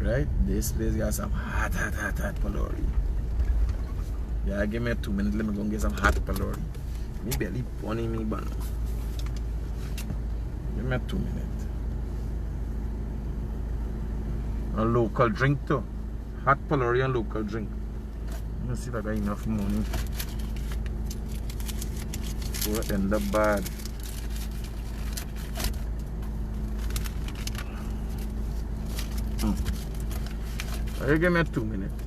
right? This place got some hot palori. Yeah, give me 2 minutes, let me go and get some hot palori. Me barely funny me ban. Give me 2 minutes. A local drink too. Hot palori and local drink. Let me see if I got enough money. Will end up bad. You give me 2 minutes.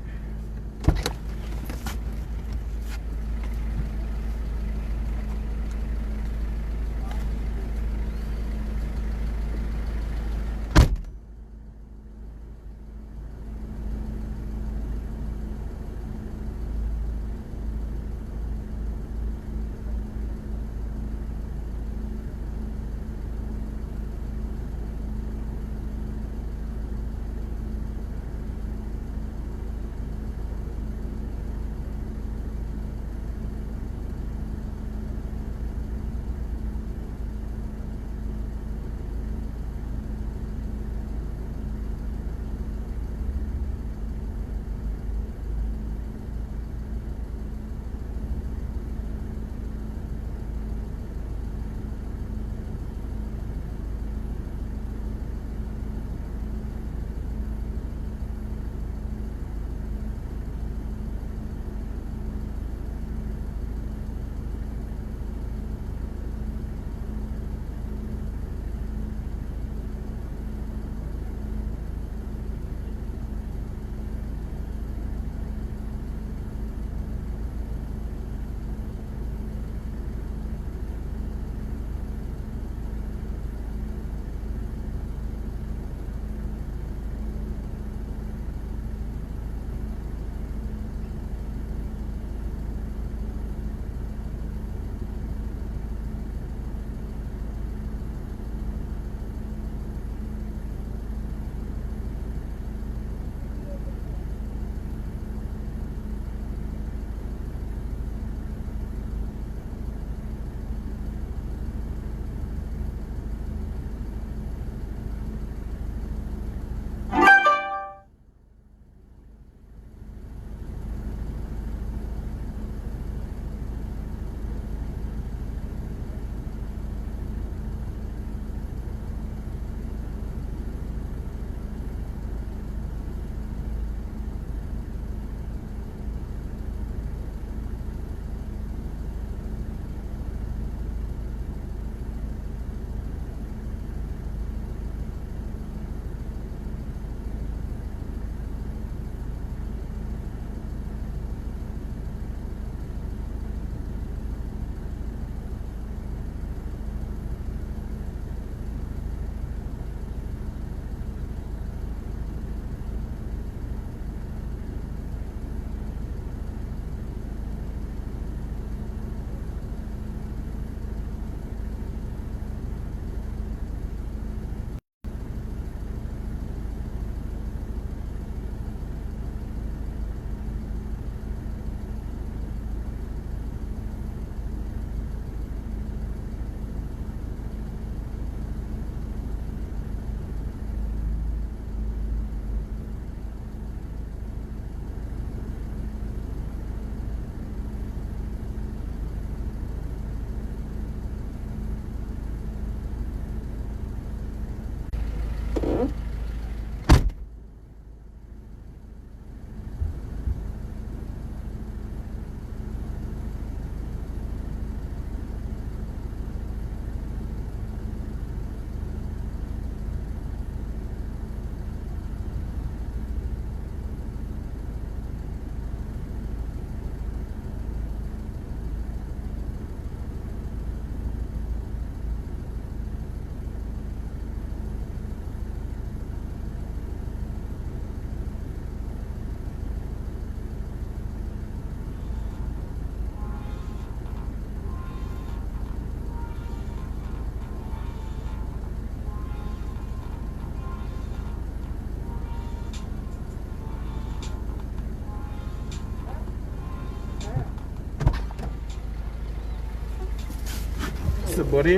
So, buddy,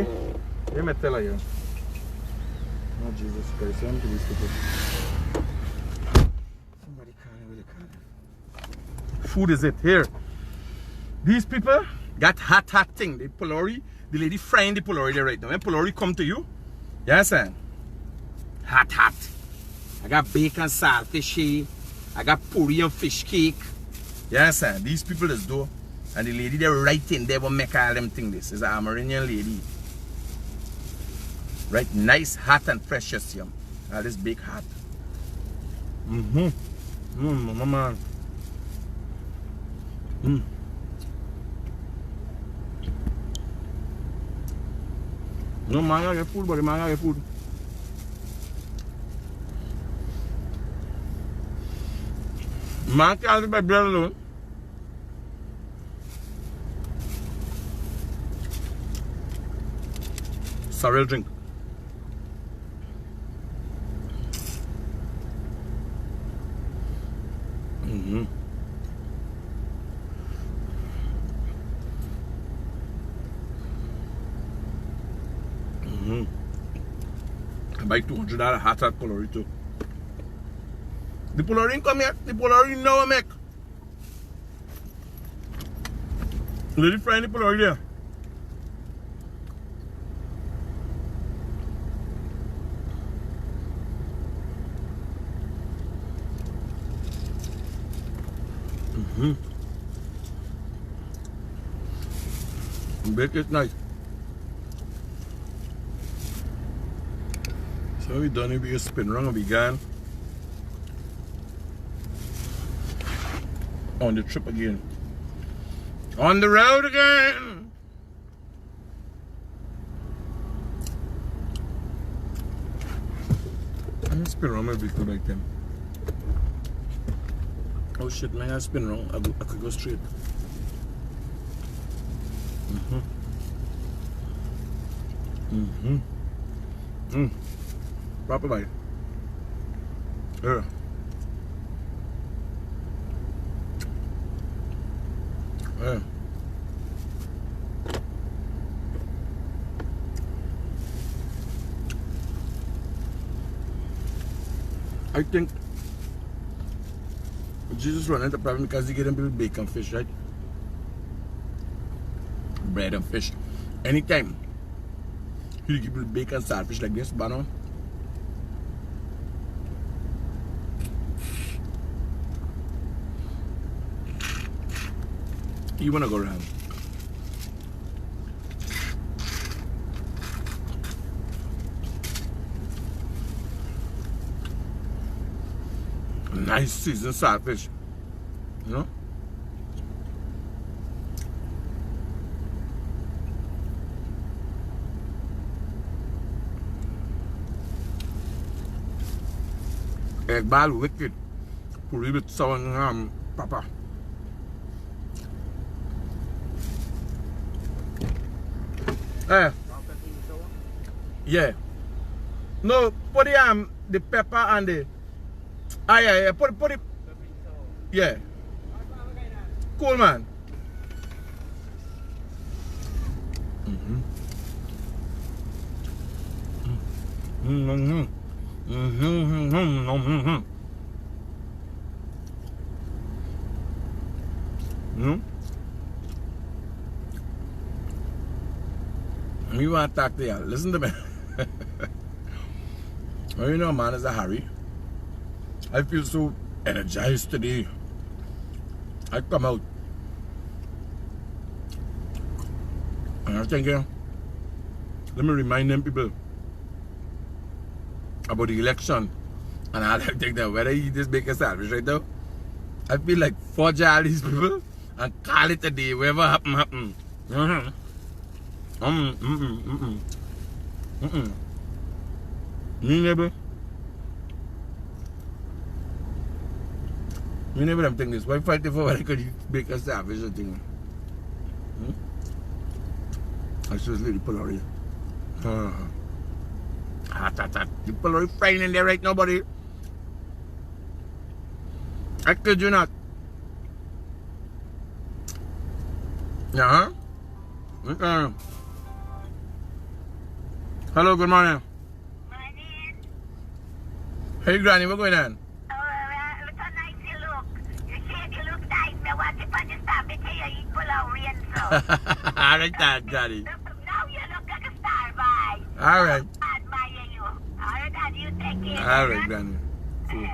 let me tell you. Oh, Jesus Christ, I'm to these people. Somebody call. Food is it here. These people got hot thing. The pulori, the lady frying the pulori there right now. When pulori come to you, you understand? Hot. I got bacon, saltfish. I got puri and fish cake. You understand? These people is do. And the lady there right in there will make all them thing. This is an Amerindian lady. Right, nice, hot and precious yum. All this big hot. My man. No man, I get food, but the man I get food. Man can't leave my bread alone. Sorrel drink. I buy $200 hot at Polari too. The Polari come here. The Polari now make. Lady friend the Polari there. Bake it nice. So we done it, we just spin around and we gone on the trip again. On the road again. I'm gonna spin around my vehicle like them. Oh shit, man, I spin around. I could go straight. Proper bite. Yeah. Yeah. I think Jesus run into problem because he get them people bacon fish, right? Bread and fish. Anytime you give people bacon saltfish like this, but you wanna go around. Nice seasoned saltfish, you know. Egg ball wicked, put a bit sour and pepper. Yeah. No, put the pepper and the yeah, put it. Yeah. Cool, man. You want to talk to you? Listen to me. Well, you know, man, it's a hurry. I feel so energized today. I come out and I'm thinking, let me remind them people about the election and all that thing that whether you just make a sandwich right now. I feel like forge all these people and call it a day, whatever happen. Me neighbor. Me neighbor, I'm thinking this. Why fight for whether could you make a sandwich or thing? I just let the Polari. Hot. The Polari frying in there right now, buddy. I kid you not. Yeah. Okay. Hello, good morning. Morning. Hey, Granny, what's going on? Look how nice you look. You said you look nice. Me want to put this time to you eat Polari and so. All right, Daddy. Now you look like a star, boy. All right. I admire you. All right, Daddy, you take care. All right, Granny. Cool.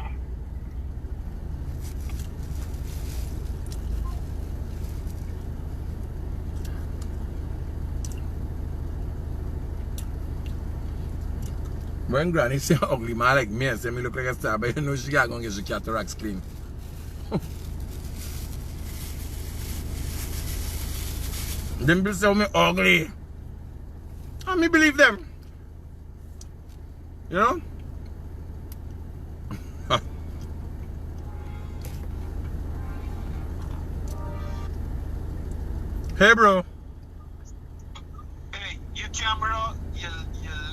When Granny say ugly man like me and say me look like a star, but you know she got gonna get your cataracts clean. Them people say me ugly. And me believe them. You know? Hey, bro. Hey, your camera, your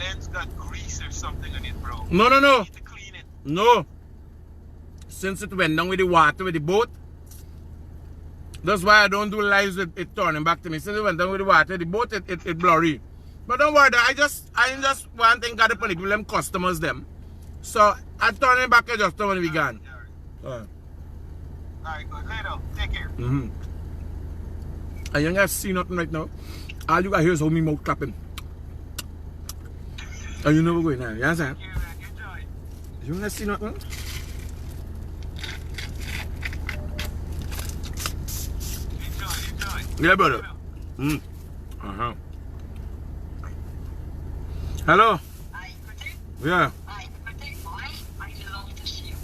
lens got grease or something on it, bro. No. You need to clean it. No. Since it went down with the water, with the boat, that's why I don't do lives with it turning back to me. Since it went down with the water, the boat, it blurry. But don't worry, I just one thing got to put people, them customers, them. So, I turn it back, I just don't want to be gone. Alright, good. Later. Take care. And you ain't got to see nothing right now. All you got here is hold me mouth clapping. And you never going now. You understand? Thank you, man. Enjoy. You ain't got to see nothing. Enjoy. Yeah, brother. Hello? Hi, Critic. Yeah. Hi, Critic. I love to see you.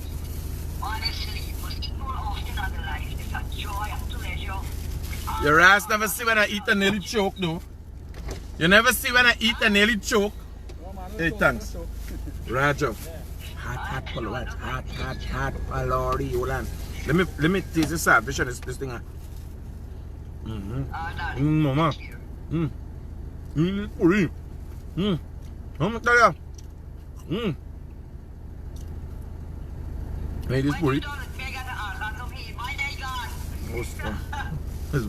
Honestly, must more often on the life. It's a joy and pleasure. Your ass never see when I eat and nearly choke, though. You never see when I eat and nearly choke. Hey, thanks. Raja. Hot palori. Hot palori. Hold on. Let me taste this salvation, this thing. Mama. Puri. I'm gonna tell you. Hey, this puri.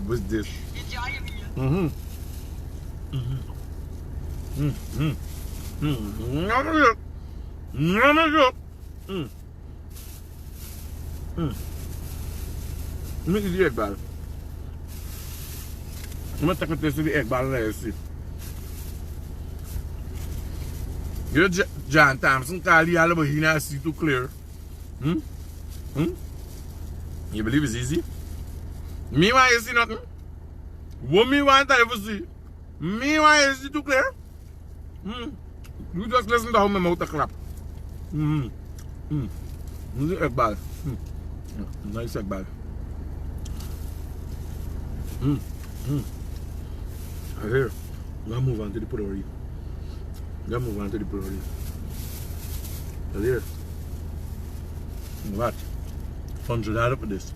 What's this? Let me eat the egg ball. I'm gonna take a taste of the egg ball and let you see. You know John Thompson called you all, but he not see too clear. You believe it's easy? Me want you see nothing? What me want I ever see? Me want you see too clear? You just listen to how my mouth clap. The egg ball. Nice egg ball. Here, let's move on to the pillory. Let's move on to the pillory. Here. What? $100 for this.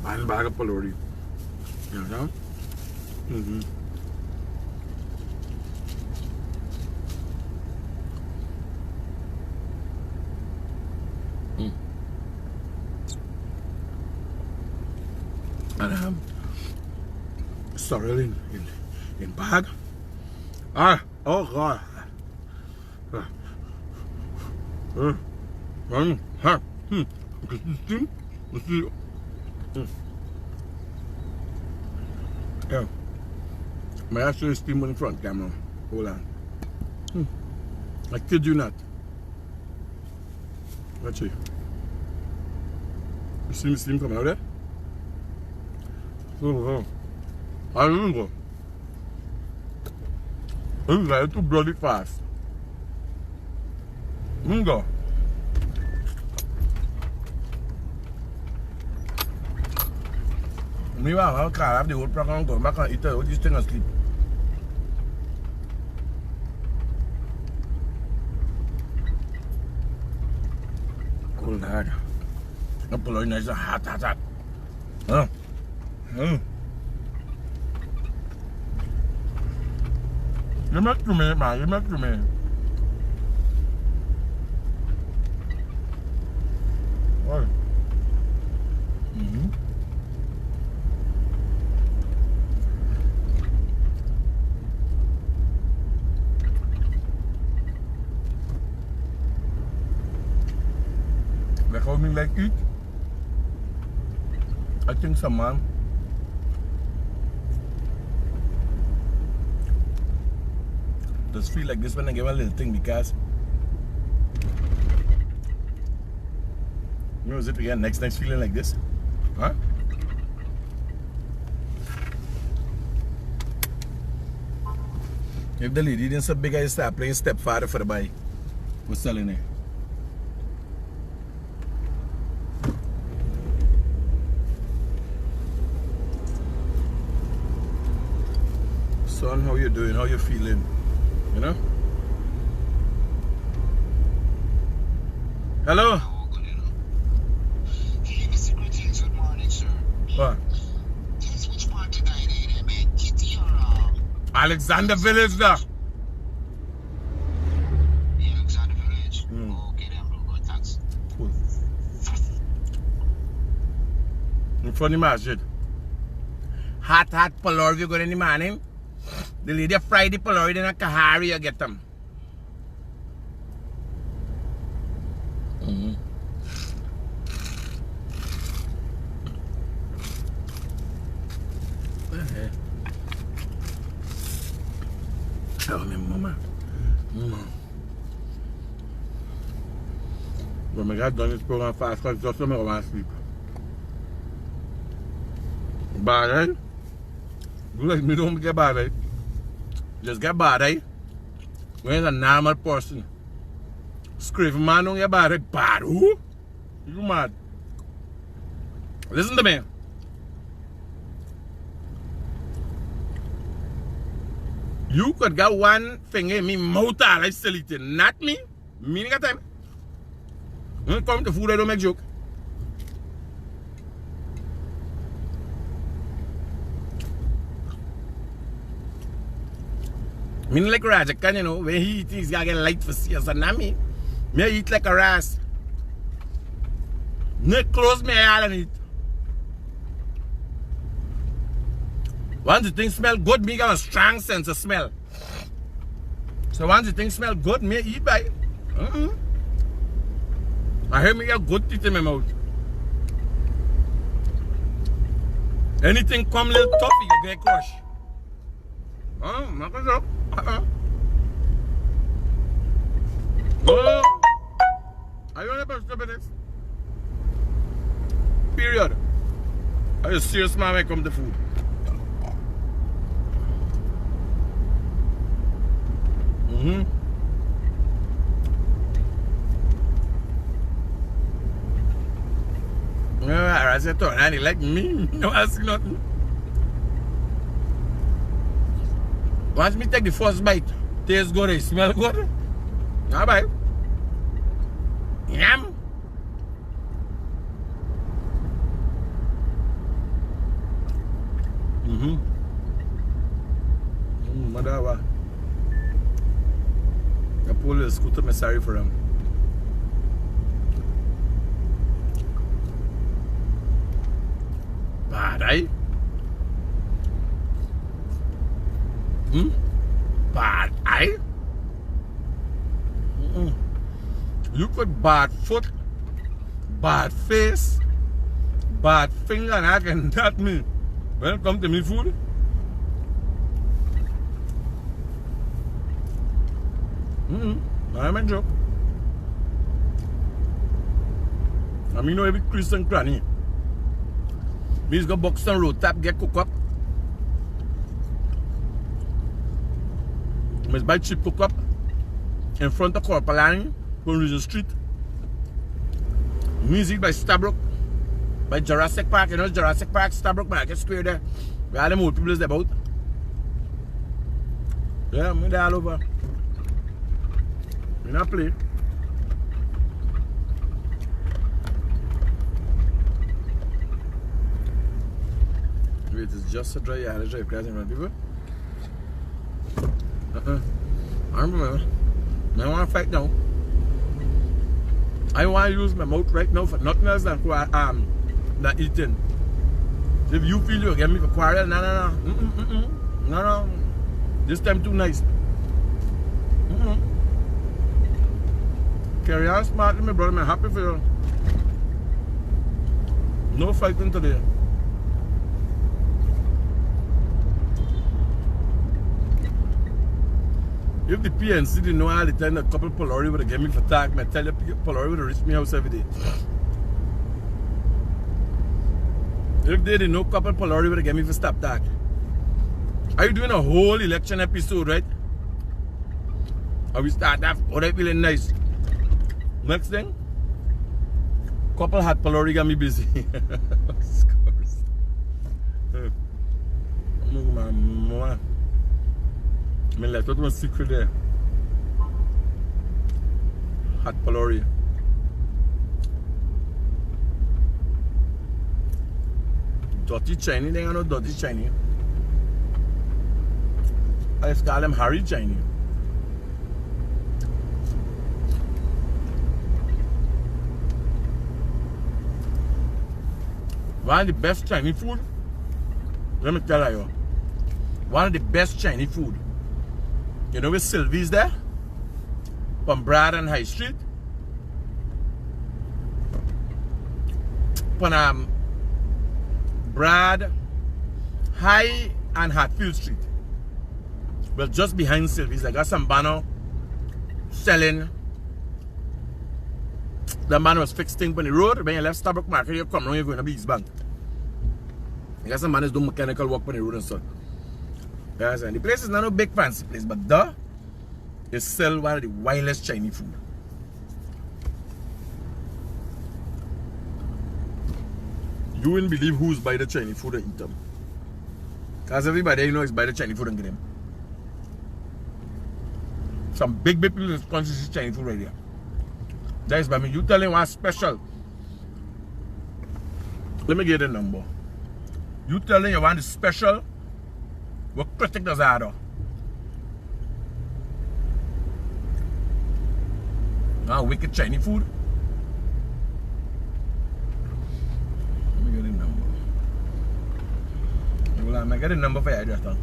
One bag of pillory. You know? And sorrel in bag. Oh God. Yeah. My actually steam on the front camera. Hold on. I kid you not. Let's see. You see me steam coming out there? I remember. It's like too bloody fast. Go. Meanwhile, I can't have the whole program going back and eat all this thing and sleep. Cool hard. The polony is hot. You make to me, man. You make to me. What? Like how me like eat? I think some man. Just feel like this when I give a little thing because you know, is it again next feeling like this? Huh? If the lady didn't so big, I start playing stepfather for the bike. What's selling it? Son, how you doing? How you feeling? You know? Hello? Oh, good, you know. Hey, Mr. Greetings, good morning, sir. What? Yes, which part tonight, eh, man? Kitty or, Alexander Village there. the Alexander Village? Mm. Okay, then, bro. Good, thanks. Cool. In front of the masjid. Hot pullover you got in the morning. The lady fry the pullover, then a kahari you get them. Tell me, mama. When I got done this program fast, because just so I want to sleep. Bad, eh? You like me don't get bad, eh? Just get bad, eh? When a normal person. Screaming man don't get bad, eh? Bad, who? You mad? Listen to me. You could get one finger in me mouth all I still eating. Not me. Me ain't got time. When it comes to food, I don't make joke. Me like Rajakan, you know, when he eats, he's got to get light for serious. And not me. Me I eat like a ras. Me close my eye and eat. Once the thing smell good, me got a strong sense of smell. So once the thing smell good, me eat by it. I hear me get good teeth in my mouth. Anything come a little tough, you get crushed. Not gonna joke. Are you on the best of this? Period. Are you serious, man, when it comes to food? I said, and he like me, no ask nothing. Once me take the first bite, tastes good, it smell good. Now bye. Yum. Madawa. The police scooter me sorry for him. Bad, eh? Bad, eh? You put bad foot, bad face, bad finger, and I can not me. When it comes to me food. I'm a joke. I mean, every Christian cranny. Me's go Buxton Road, tap, get cook up. Me's buy cheap cook up in front of Corporal on Regent Street. Music by Stabrook, by Jurassic Park. You know Jurassic Park, Stabrook Market Square there. Where all the old people is about. Yeah, me there all over. Me not play. Wait, it's just a dry alley drive crazy man people. I remember. I want to fight now. I want to use my mouth right now for nothing else than eating. If you feel you get me for quarrel, no. This time too nice. Carry on smartly, my brother. I'm happy for you. No fighting today. If the PNC didn't know all the time, a couple Polari would have get me for tag, I tell you, Polari would have reached me house every day. If they didn't know, couple Polari would have get me for stop tag. Are you doing a whole election episode, right? Or we start off, oh, that feeling nice. Next thing, couple hot Polari got me busy. Me let out my secret there. Hot Polori. Dirty Chinese, they are not dirty Chinese. I just call them Harry Chinese. One of the best Chinese food, let me tell you, one of the best Chinese food. You know where Sylvie's there? From Brad and High Street. From Brad, High and Hatfield Street. Well, just behind Sylvie's, I got some banner selling. The man was fixing on the road. When you left Starbucks Market, you come around, you're going to Beats Bank. I got some man is doing mechanical work on the road and stuff. Yes, and the place is not a big fancy place, but they sell one of the wildest Chinese food. You wouldn't believe who's buy the Chinese food and eat them. Because everybody you know is buy the Chinese food and get them. Some big people in this country see Chinese food right here. That is by me. You tell him what's special. Let me get the number. You tell him you want the special. What critic does that do? Wicked Chinese food. Let me get the number. Well, I'm going to get the number for you just now.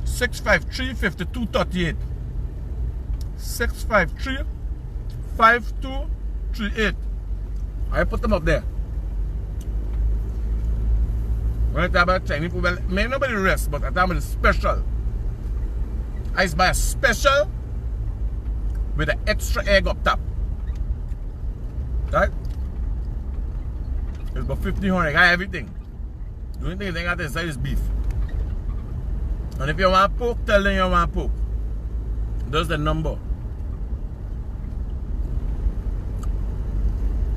653-5238. 653-5238. I put them up there. When I talk about Chinese food, well, may nobody rest, but I talk about the special. I buy a special with an extra egg up top. Right? It's about 1,500. I got everything. The only thing I got inside is beef. And if you want pork, tell them you want pork. That's the number.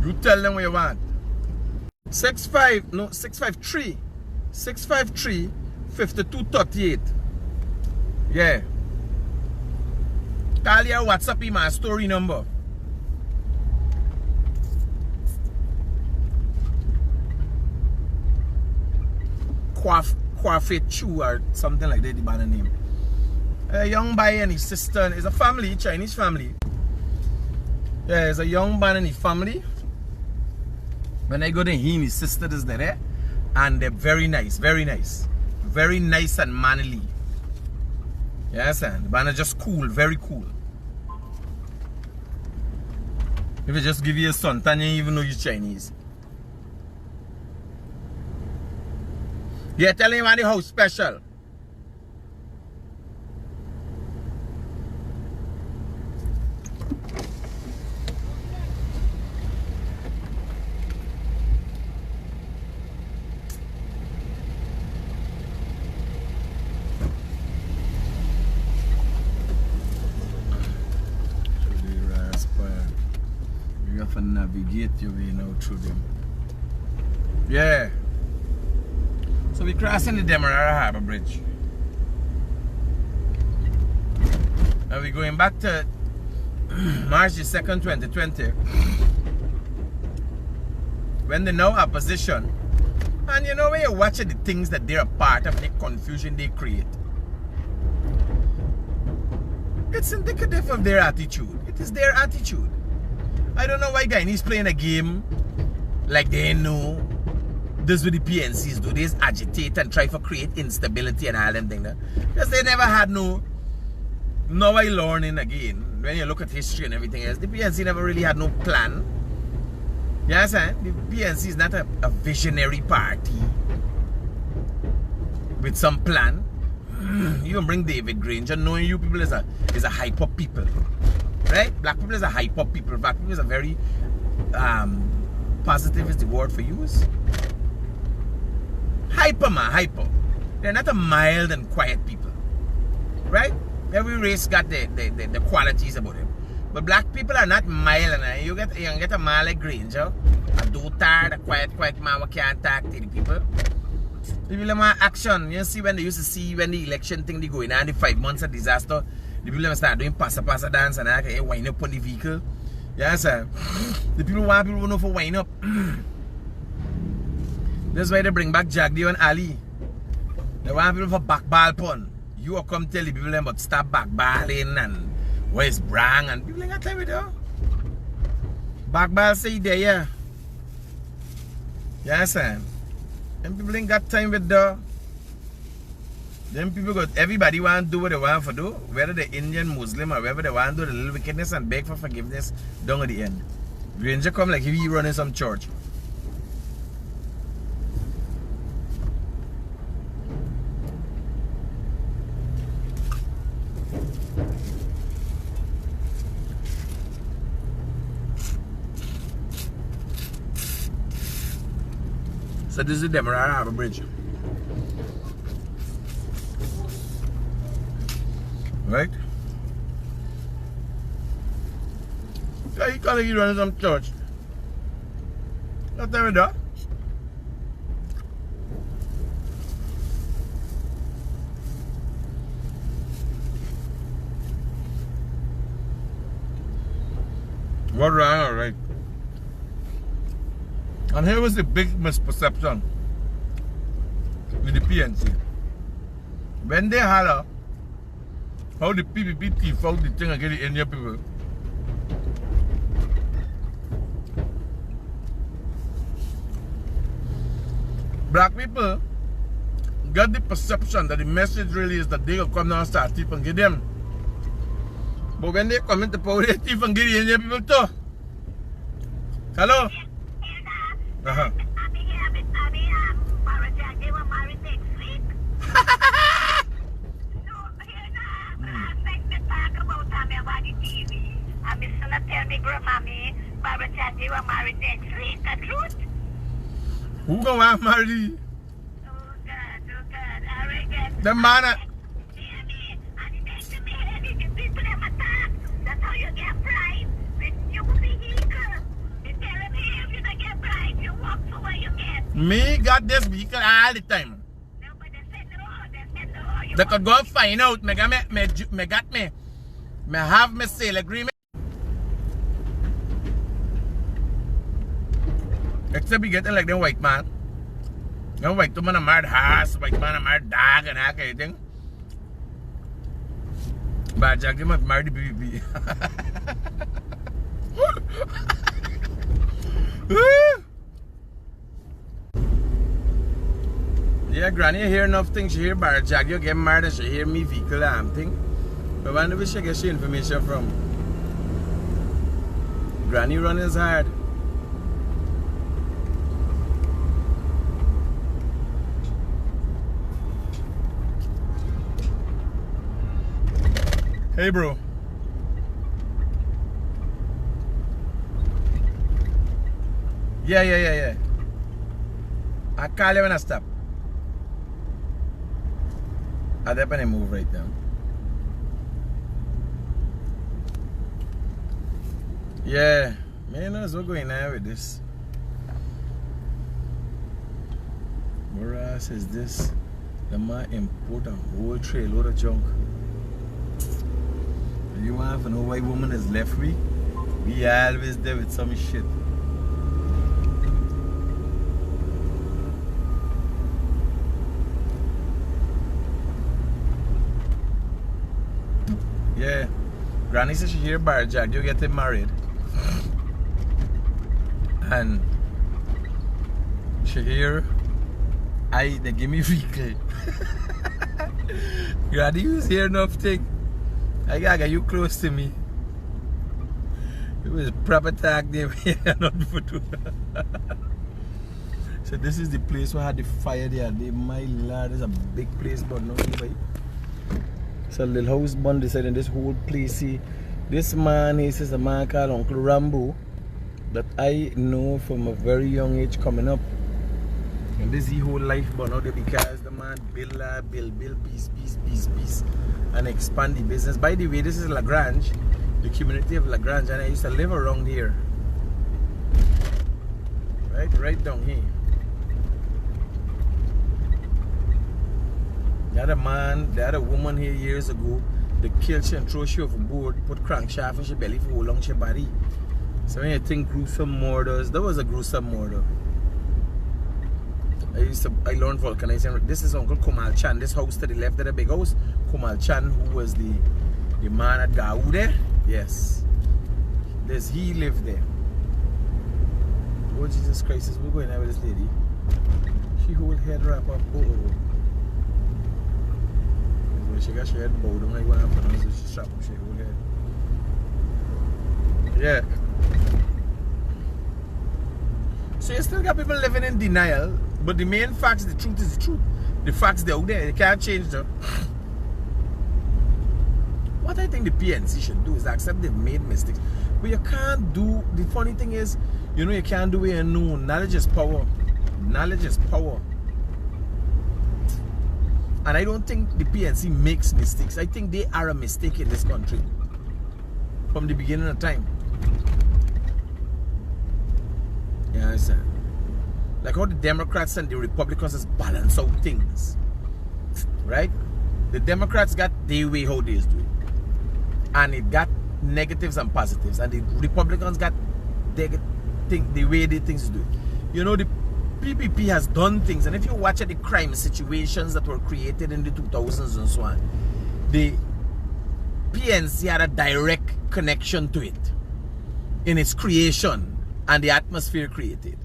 You tell them what you want. 653-5238. Yeah. Call your WhatsApp in my story number. Kwafet Chu or something like that, the banner name. A young boy and his sister, it's a family, Chinese family. Yeah, it's a young man and his family. When I go there, he and his sister is there. And they're very nice, very nice. Very nice and manly. Yes, and the banner just cool, very cool. If you just give you a son, then you even know you're Chinese. Yeah, tell him about the house special. You have to navigate your way now through them. Yeah. So we're crossing the Demerara Harbour Bridge. And we're going back to March the 2nd, 2020. When they know our position. And you know when you're watching the things that they're a part of, the confusion they create. It's indicative of their attitude. It is their attitude. I don't know why Guyanese playing a game like they know. This is what the PNCs do. They just agitate and try to create instability and all them things. Because they never had no... Now I learning again. When you look at history and everything else, the PNC never really had no plan. You understand? The PNC is not a visionary party with some plan. You can bring David Granger knowing you people is a hyper people. Right? Black people is a hyper people. Black people is a very... positive is the word for use. Hyper, man, hyper. They're not a mild and quiet people. Right? Every race got the qualities about them. But black people are not mild. And you can get a man like Granger, a dotard, a quiet man who can't talk to the people. People want action. You see when they used to see when the election thing they going on, the 5 months of disaster, the people start doing passa dance and I can wind up on the vehicle. Yes, sir. The people want to know for wind up. That's why they bring back Jagdi and Ali. They want people for backball pun. You will come tell the people about stop backballing and where's Brang and people ain't got time with you. Backball say there, yeah. Yes, sir. Them people ain't got time with the. Them people got everybody want to do what they want to do, whether they're Indian, Muslim, or whatever they want to do the little wickedness and beg for forgiveness down at the end. Ranger come like if he running some church. So this is the Demerara Harbour Bridge. Right? So he calling you running some church. Not tell me that. What wrong or right? And here was the big misperception with the PNC. When they holler how the PPP thief out the thing and get the Indian people. Black people get the perception that the message really is that they will come down and start thief and get them. But when they come into power, they thief and get the Indian people too. Hello? Uh-huh. Who gonna marry? Oh God. The man. That's how you get pride. With your vehicle. They tell me if you don't get pride, you walk to where you get. Me got this vehicle all the time. No, but they said no. They could go and find out. Me got me have me sale agreement. Except we getting like them white man. No white man a mad horse, white man a mad dog and that kind of thing. But Jack they must marry the BBB. Yeah, Granny hear enough things. She hear Bar Jack, you get married and she hear me vehicle thing. But when do she get she information from? Granny run is hard. Hey bro. Yeah. I call you when I stop. I definitely move right down. Yeah, man, that's what's going on with this. Moras is this. The man import a whole tray load of junk. You want to know why woman is left we? We always there with some shit. Yeah. Granny says she hear Bar Jack, you get him married. And she hear they give me vehicle. Granny was here enough thing. I got you close to me. It was proper tag there. So this is the place where I had the fire there. My lord, it's a big place, but no anybody. It's a little house bun decided in this whole place. See, this man is a man called Uncle Rambo that I know from a very young age coming up. And this is the whole life bun out there because the man build, peace, and expand the business. By the way, this is Lagrange, the community of Lagrange, and I used to live around here. Right down here. had a man, they had a woman here years ago. They killed she and throw she overboard, put crankshaft in she belly for how long she body. So when you think gruesome murders, that was a gruesome murder. I learned vulcanizing. This is Uncle Kumal Chan. This house to the left of the big house. Kumal Chan, who was the man at Gau there. Yes. He lived there. Oh Jesus Christ, we're going there with this lady. She hold head wrap up. Oh. When she got her head bowed down, like what happened, so she strap up, she hold head. Yeah. So you still got people living in denial, but the main facts, the truth is the truth. The facts, they're out there. They can't change them. What I think the PNC should do is accept they've made mistakes. But you can't do, the funny thing is, you know, you can't do it alone. Knowledge is power. Knowledge is power. And I don't think the PNC makes mistakes. I think they are a mistake in this country. From the beginning of time. You understand? Like how the Democrats and the Republicans just balance out things. Right? The Democrats got their way how they do it. And it got negatives and positives. And the Republicans got the way they things do it. You know, the PPP has done things. And if you watch the crime situations that were created in the 2000s and so on, the PNC had a direct connection to it in its creation and the atmosphere created.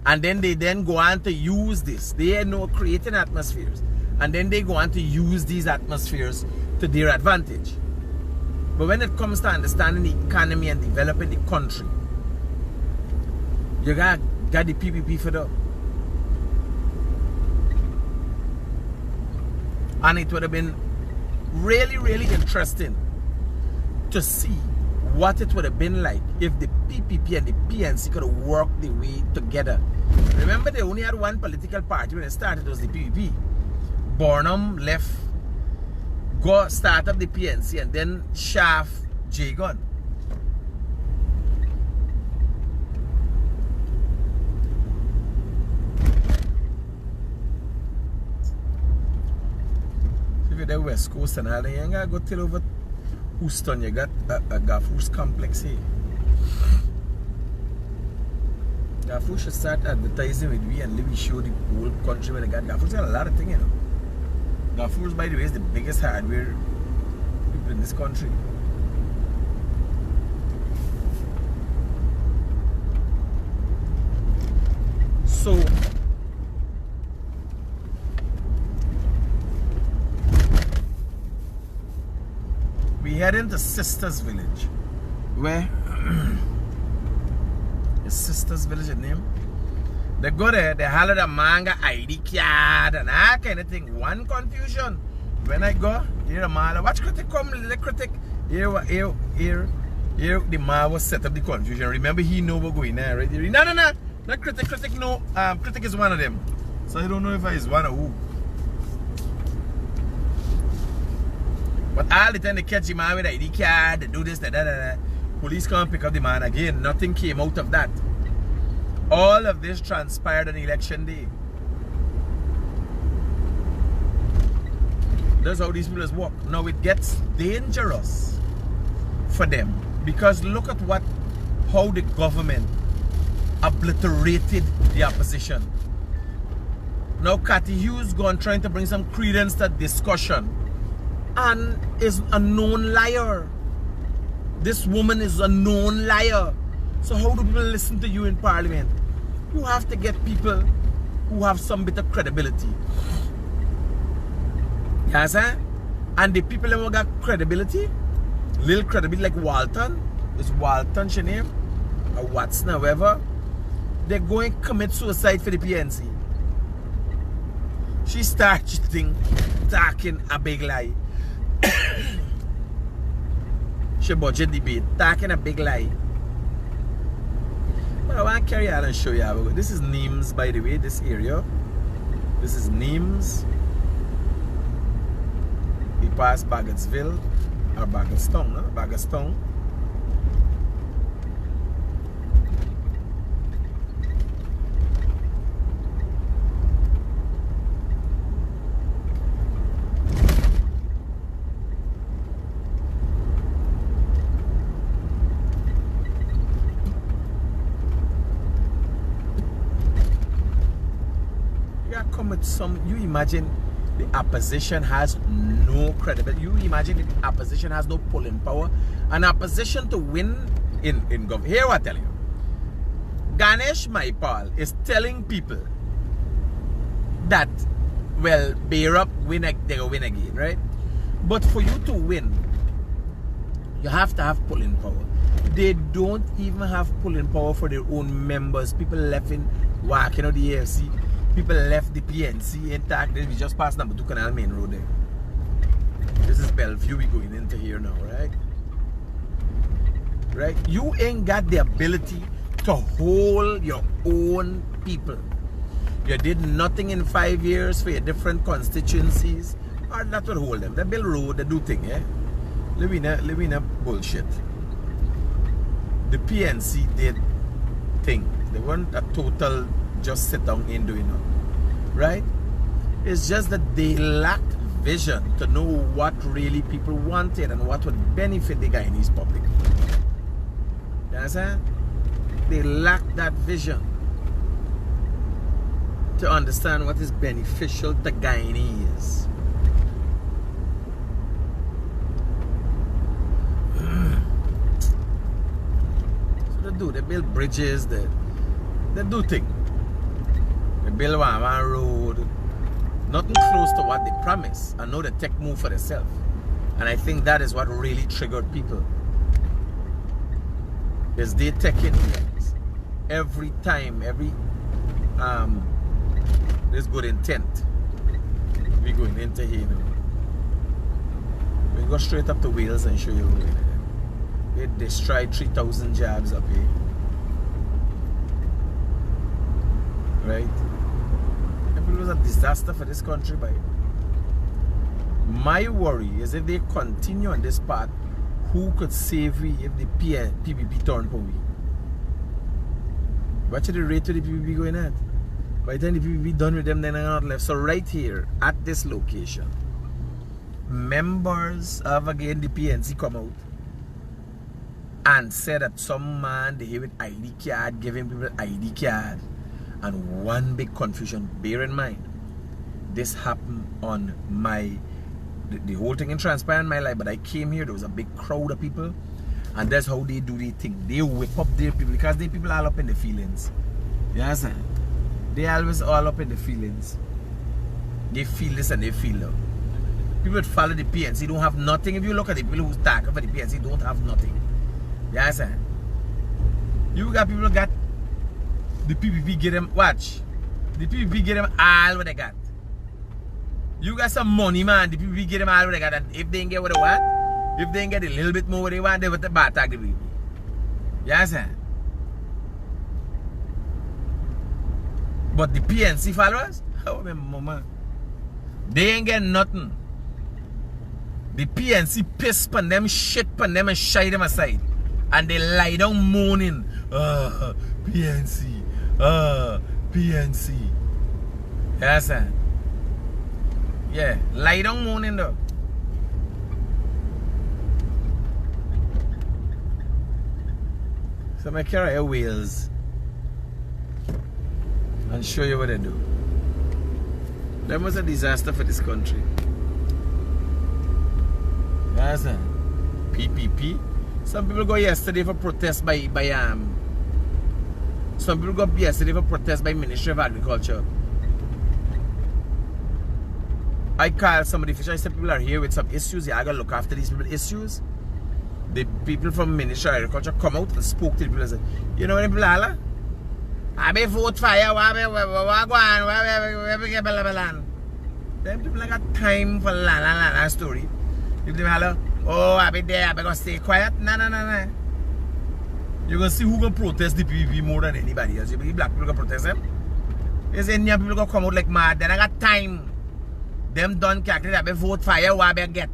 And then they go on to use this. They know creating atmospheres. And then they go on to use these atmospheres to their advantage. But when it comes to understanding the economy and developing the country, you got the PPP for that. And it would have been really, really interesting to see what it would have been like if the PPP and the PNC could have worked their way together. Remember, they only had one political party when it started. It was the PPP. Burnham left, go start up the PNC, and then shaft J Gun. So if you're the West Coast and all that, you ain't got to go till over Houston. You got a Gaffur's complex here. Gaffur should start advertising with we and let me show the whole country where they got. Gaffur's got a lot of things, you know. Gaffur's, by the way, is the biggest hardware people in this country. So, we head into Sisters Village. Where? Is Sisters Village a name? They go there, they holler the manga ID card and that kind of thing. One confusion. When I go, here the man, watch Critic come, the Critic. Here, the man was set up the confusion. Remember, he know we're going there, right? No, not Critic. Critic, no. Critic is one of them. So I don't know if I is one or who. But all the time they catch the man with the ID card, they do this, that. Police come pick up the man again. Nothing came out of that. All of this transpired on election day. That's how these people work. Now it gets dangerous for them because look at how the government obliterated the opposition. Now Cathy Hughes gone trying to bring some credence to discussion and is a known liar. This woman is a known liar. So how do people listen to you in Parliament? You have to get people who have some bit of credibility. Yes, eh? And the people who got credibility, little credibility like Walton, is Walton her name? Or Watson, however, they're going to commit suicide for the PNC. She starts talking a big lie. She budget debate, talking a big lie. But I want to carry on and show you. This is Nims, by the way, this area. This is Nims. We pass Baggotsville, or Baggostown, no? Baggostown. come with some, you imagine the opposition has no credibility. You imagine the opposition has no pulling power. An opposition to win in government. Here what I tell you. Ganesh Maipal is telling people that, well, bear up, they'll win again, right? But for you to win, you have to have pulling power. They don't even have pulling power for their own members. People left in WAC, you know, the AFC. People left the PNC intact. We just passed number 2 Canal Main Road there. This is Bellevue we going into here now, right? Right? You ain't got the ability to hold your own people. You did nothing in 5 years for your different constituencies. Or that will hold them. They build road, they do things, eh? Living a bullshit. The PNC did things. They weren't a total just sit down and doing nothing. Right? It's just that they lacked vision to know what really people wanted and what would benefit the Guyanese public. You understand? They lacked that vision to understand what is beneficial to Guyanese. So they build bridges, they do things. They build one road, nothing close to what they promise. I know they take move for themselves. And I think that is what really triggered people. Is they taking every time, there's good intent. We're going into here now. We go straight up to Wales and show you. They destroyed 3,000 jobs up here. Right? It was a disaster for this country, but my worry is if they continue on this path, who could save we if the PPP turn for we? Watch the rate to the PPP going at. By the time the PPP done with them, then they're not left. So right here, at this location, members of again the PNC come out and said that some man they have an ID card, giving people ID card, and one big confusion. Bear in mind, this happened on the whole thing in transpire in my life, but I came here, there was a big crowd of people, and that's how they do their thing. They whip up their people because their people are all up in the feelings. You understand? They always all up in the feelings. They feel this and they feel that. People that follow the PNC don't have nothing. If you look at the people who talk for the PNC, don't have nothing. You understand? You got people who got the PPP get them, watch. The PPP get them all what they got. You got some money, man. The PPP get them all what they got. And if they ain't get what they want, if they ain't get a little bit more what they want, they will back the PPP. You understand? But the PNC followers, oh my mama, they ain't get nothing. The PNC piss on them, shit on them, and shy them aside. And they lie down moaning, PNC, PNC. You understand? Yeah, lie down moaning though. So I carry wheels and show you what they do. That was a disaster for this country. You understand? PPP. Some people go yesterday for protest by some people go yesterday for protest by Ministry of Agriculture. I called somebody fish. I said people are here with some issues. You gotta look after these people's issues. The people from Ministry of Agriculture come out and spoke to the people and said, you know what people are? I be vote for you, them people like got time for la story. If they holler, oh, I be there, I be gonna stay quiet. No. You're gonna see who gonna protest the PPP more than anybody else. You believe black people gonna protest them? Is Indian people gonna come out like mad? Then I got time. Them done calculate, I be vote for you, what I be get.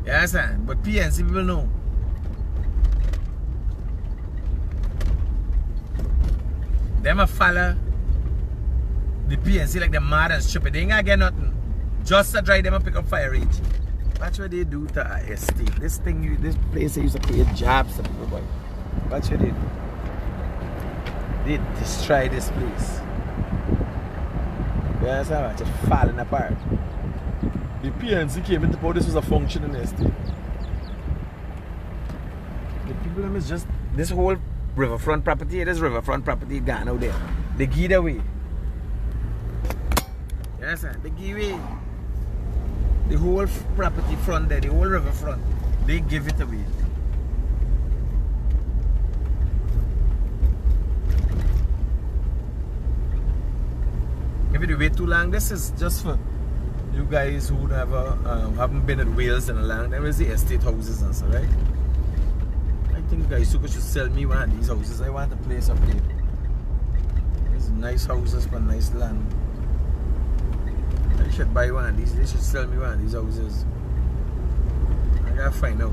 You understand? But PNC people know. Them a follow the PNC like they're mad and stupid. They ain't gonna get nothing. Just to try them and pick up fire rage. Watch what they do to our estate. This place they used to create jobs to people, boy. Watch what they do. They destroy this place. Yes, I watch it falling apart. The PNC came into power, this was a functioning estate. The people them is just this whole riverfront property, this riverfront property gone out there. They give it away. Yes, sir, they give it. The whole property front there, the whole riverfront, they give it away. If you wait too long, this is just for you guys who never haven't been at Wales in a long time. There is the estate houses and so, right? I think guys should sell me one of these houses. I want a place up there. There's nice houses for nice land. I should buy one of these. They should sell me one of these houses. I gotta find out.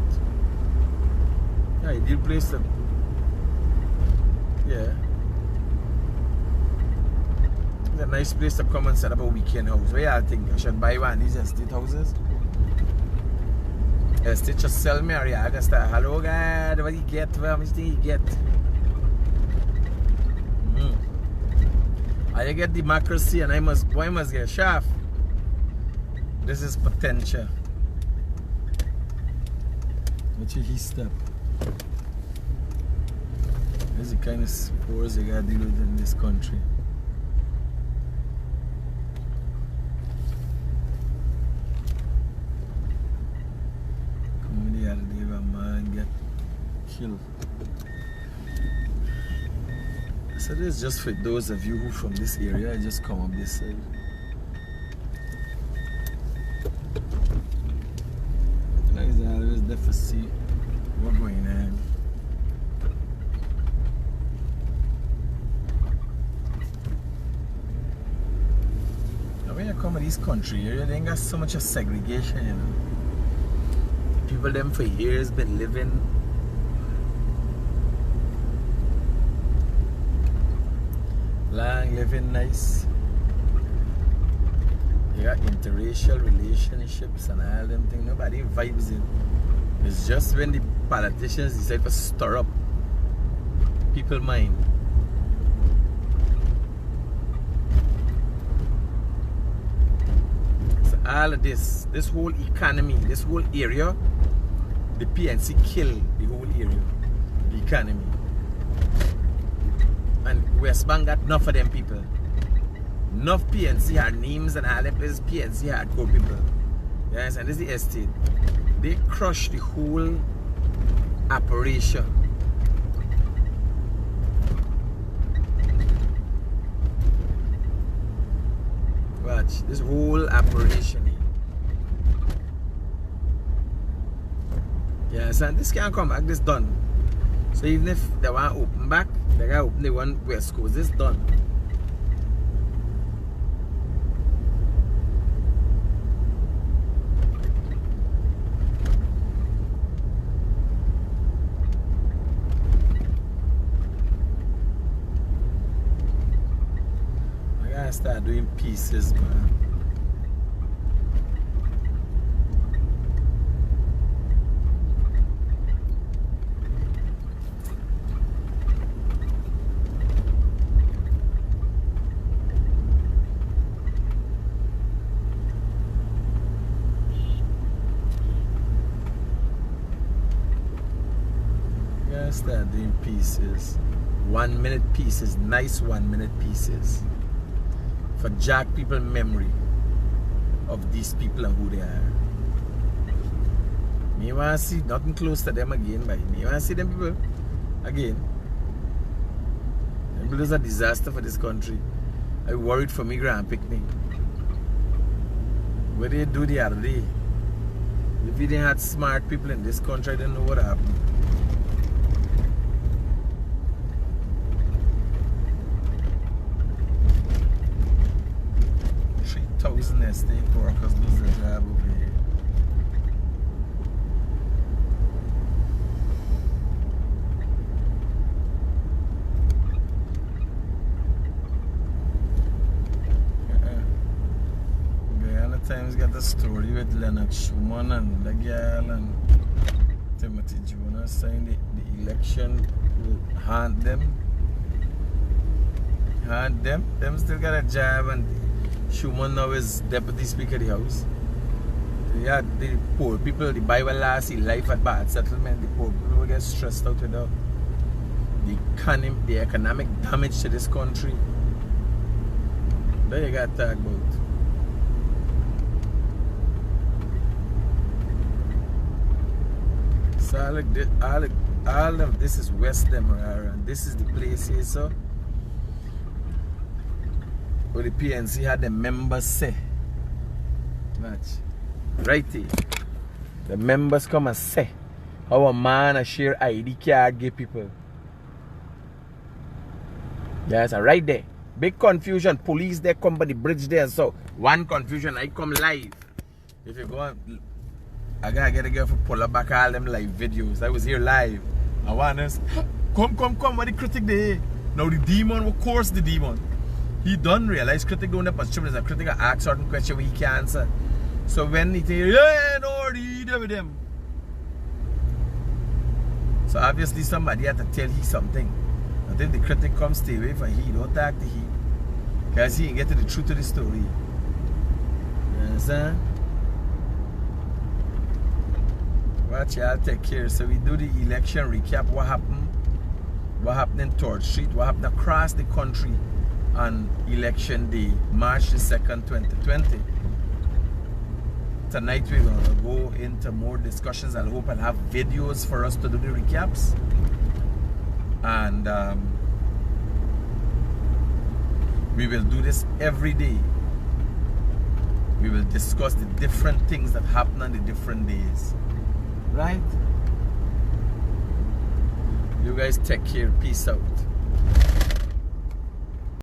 Yeah, ideal place to. Yeah. It's a nice place to come and set up a weekend house. What y'all think? I should buy one of these estate houses? Estate just sell me or yeah, I can start. Hello God, what do you get? How much do you get? I get democracy and I must get a shaft. This is potential. What should he step? This is the kind of spores you gotta deal with in this country. Come the other day, a man get killed. So this is just for those of you who from this area, just come up this side. Guys are always there to see what's going on. Now when you come to this country area, they ain't got so much of segregation, you know. People them for years been living long, living nice. You got interracial relationships and all them things. Nobody vibes in. It's just when the politicians decide to stir up people's mind. So all of this whole economy, this whole area, the PNC kill the whole area, the economy. And West Bank got enough of them people. Enough PNC had names and all them places PNC hardcore people. Yes, and this is the estate. They crushed the whole operation. Watch this whole operation. Yes, and this can't come back, this done. So even if they want to open back, they gotta open the one West Coast, this done. I gotta start doing pieces, man. Start doing pieces, 1 minute pieces, nice 1 minute pieces for jack people memory of these people and who they are. Me want to see nothing close to them again, but me want to see them people again. Them people is a disaster for this country. I worried for me grand picnic. What they do the other day? If we didn't have smart people in this country, I don't know what happened. 3,000 estate workers lose their job over here. Guyana Times got a story with Leonard Schumann and the girl and Timothy Jonas saying the election will haunt them. Them still got a job and Schumann now is Deputy Speaker of the House. Yeah, the poor people, the Bible law see life at bad settlement. The poor people will get stressed out with the economic damage to this country. There you got to talk about. So all of this is West Demerara, and this is the place here, so where the PNC had the members say. Match. Right here. The members come and say how a man a share ID card give people. Yes, right there. Big confusion. Police there come by the bridge there. So one confusion, I come live. If you go on, I gotta get a girl for pull up back all them live videos. I was here live. I want us come, what the critic there. Now the demon will course the demon. He done realize critic don't have there's a critic ask certain question where he can't answer. So when he say, yeah, no, he did with them. So obviously somebody had to tell he something. But if the critic comes, stay away from he, don't talk to he. Because he ain't get to the truth of the story. You understand? Watch y'all take care. So we do the election recap. What happened? What happened in Third Street? What happened across the country on election day, March the 2nd, 2020. Tonight we're gonna go into more discussions. I hope I'll have videos for us to do the recaps. And we will do this every day. We will discuss the different things that happen on the different days. Right? You guys take care. Peace out.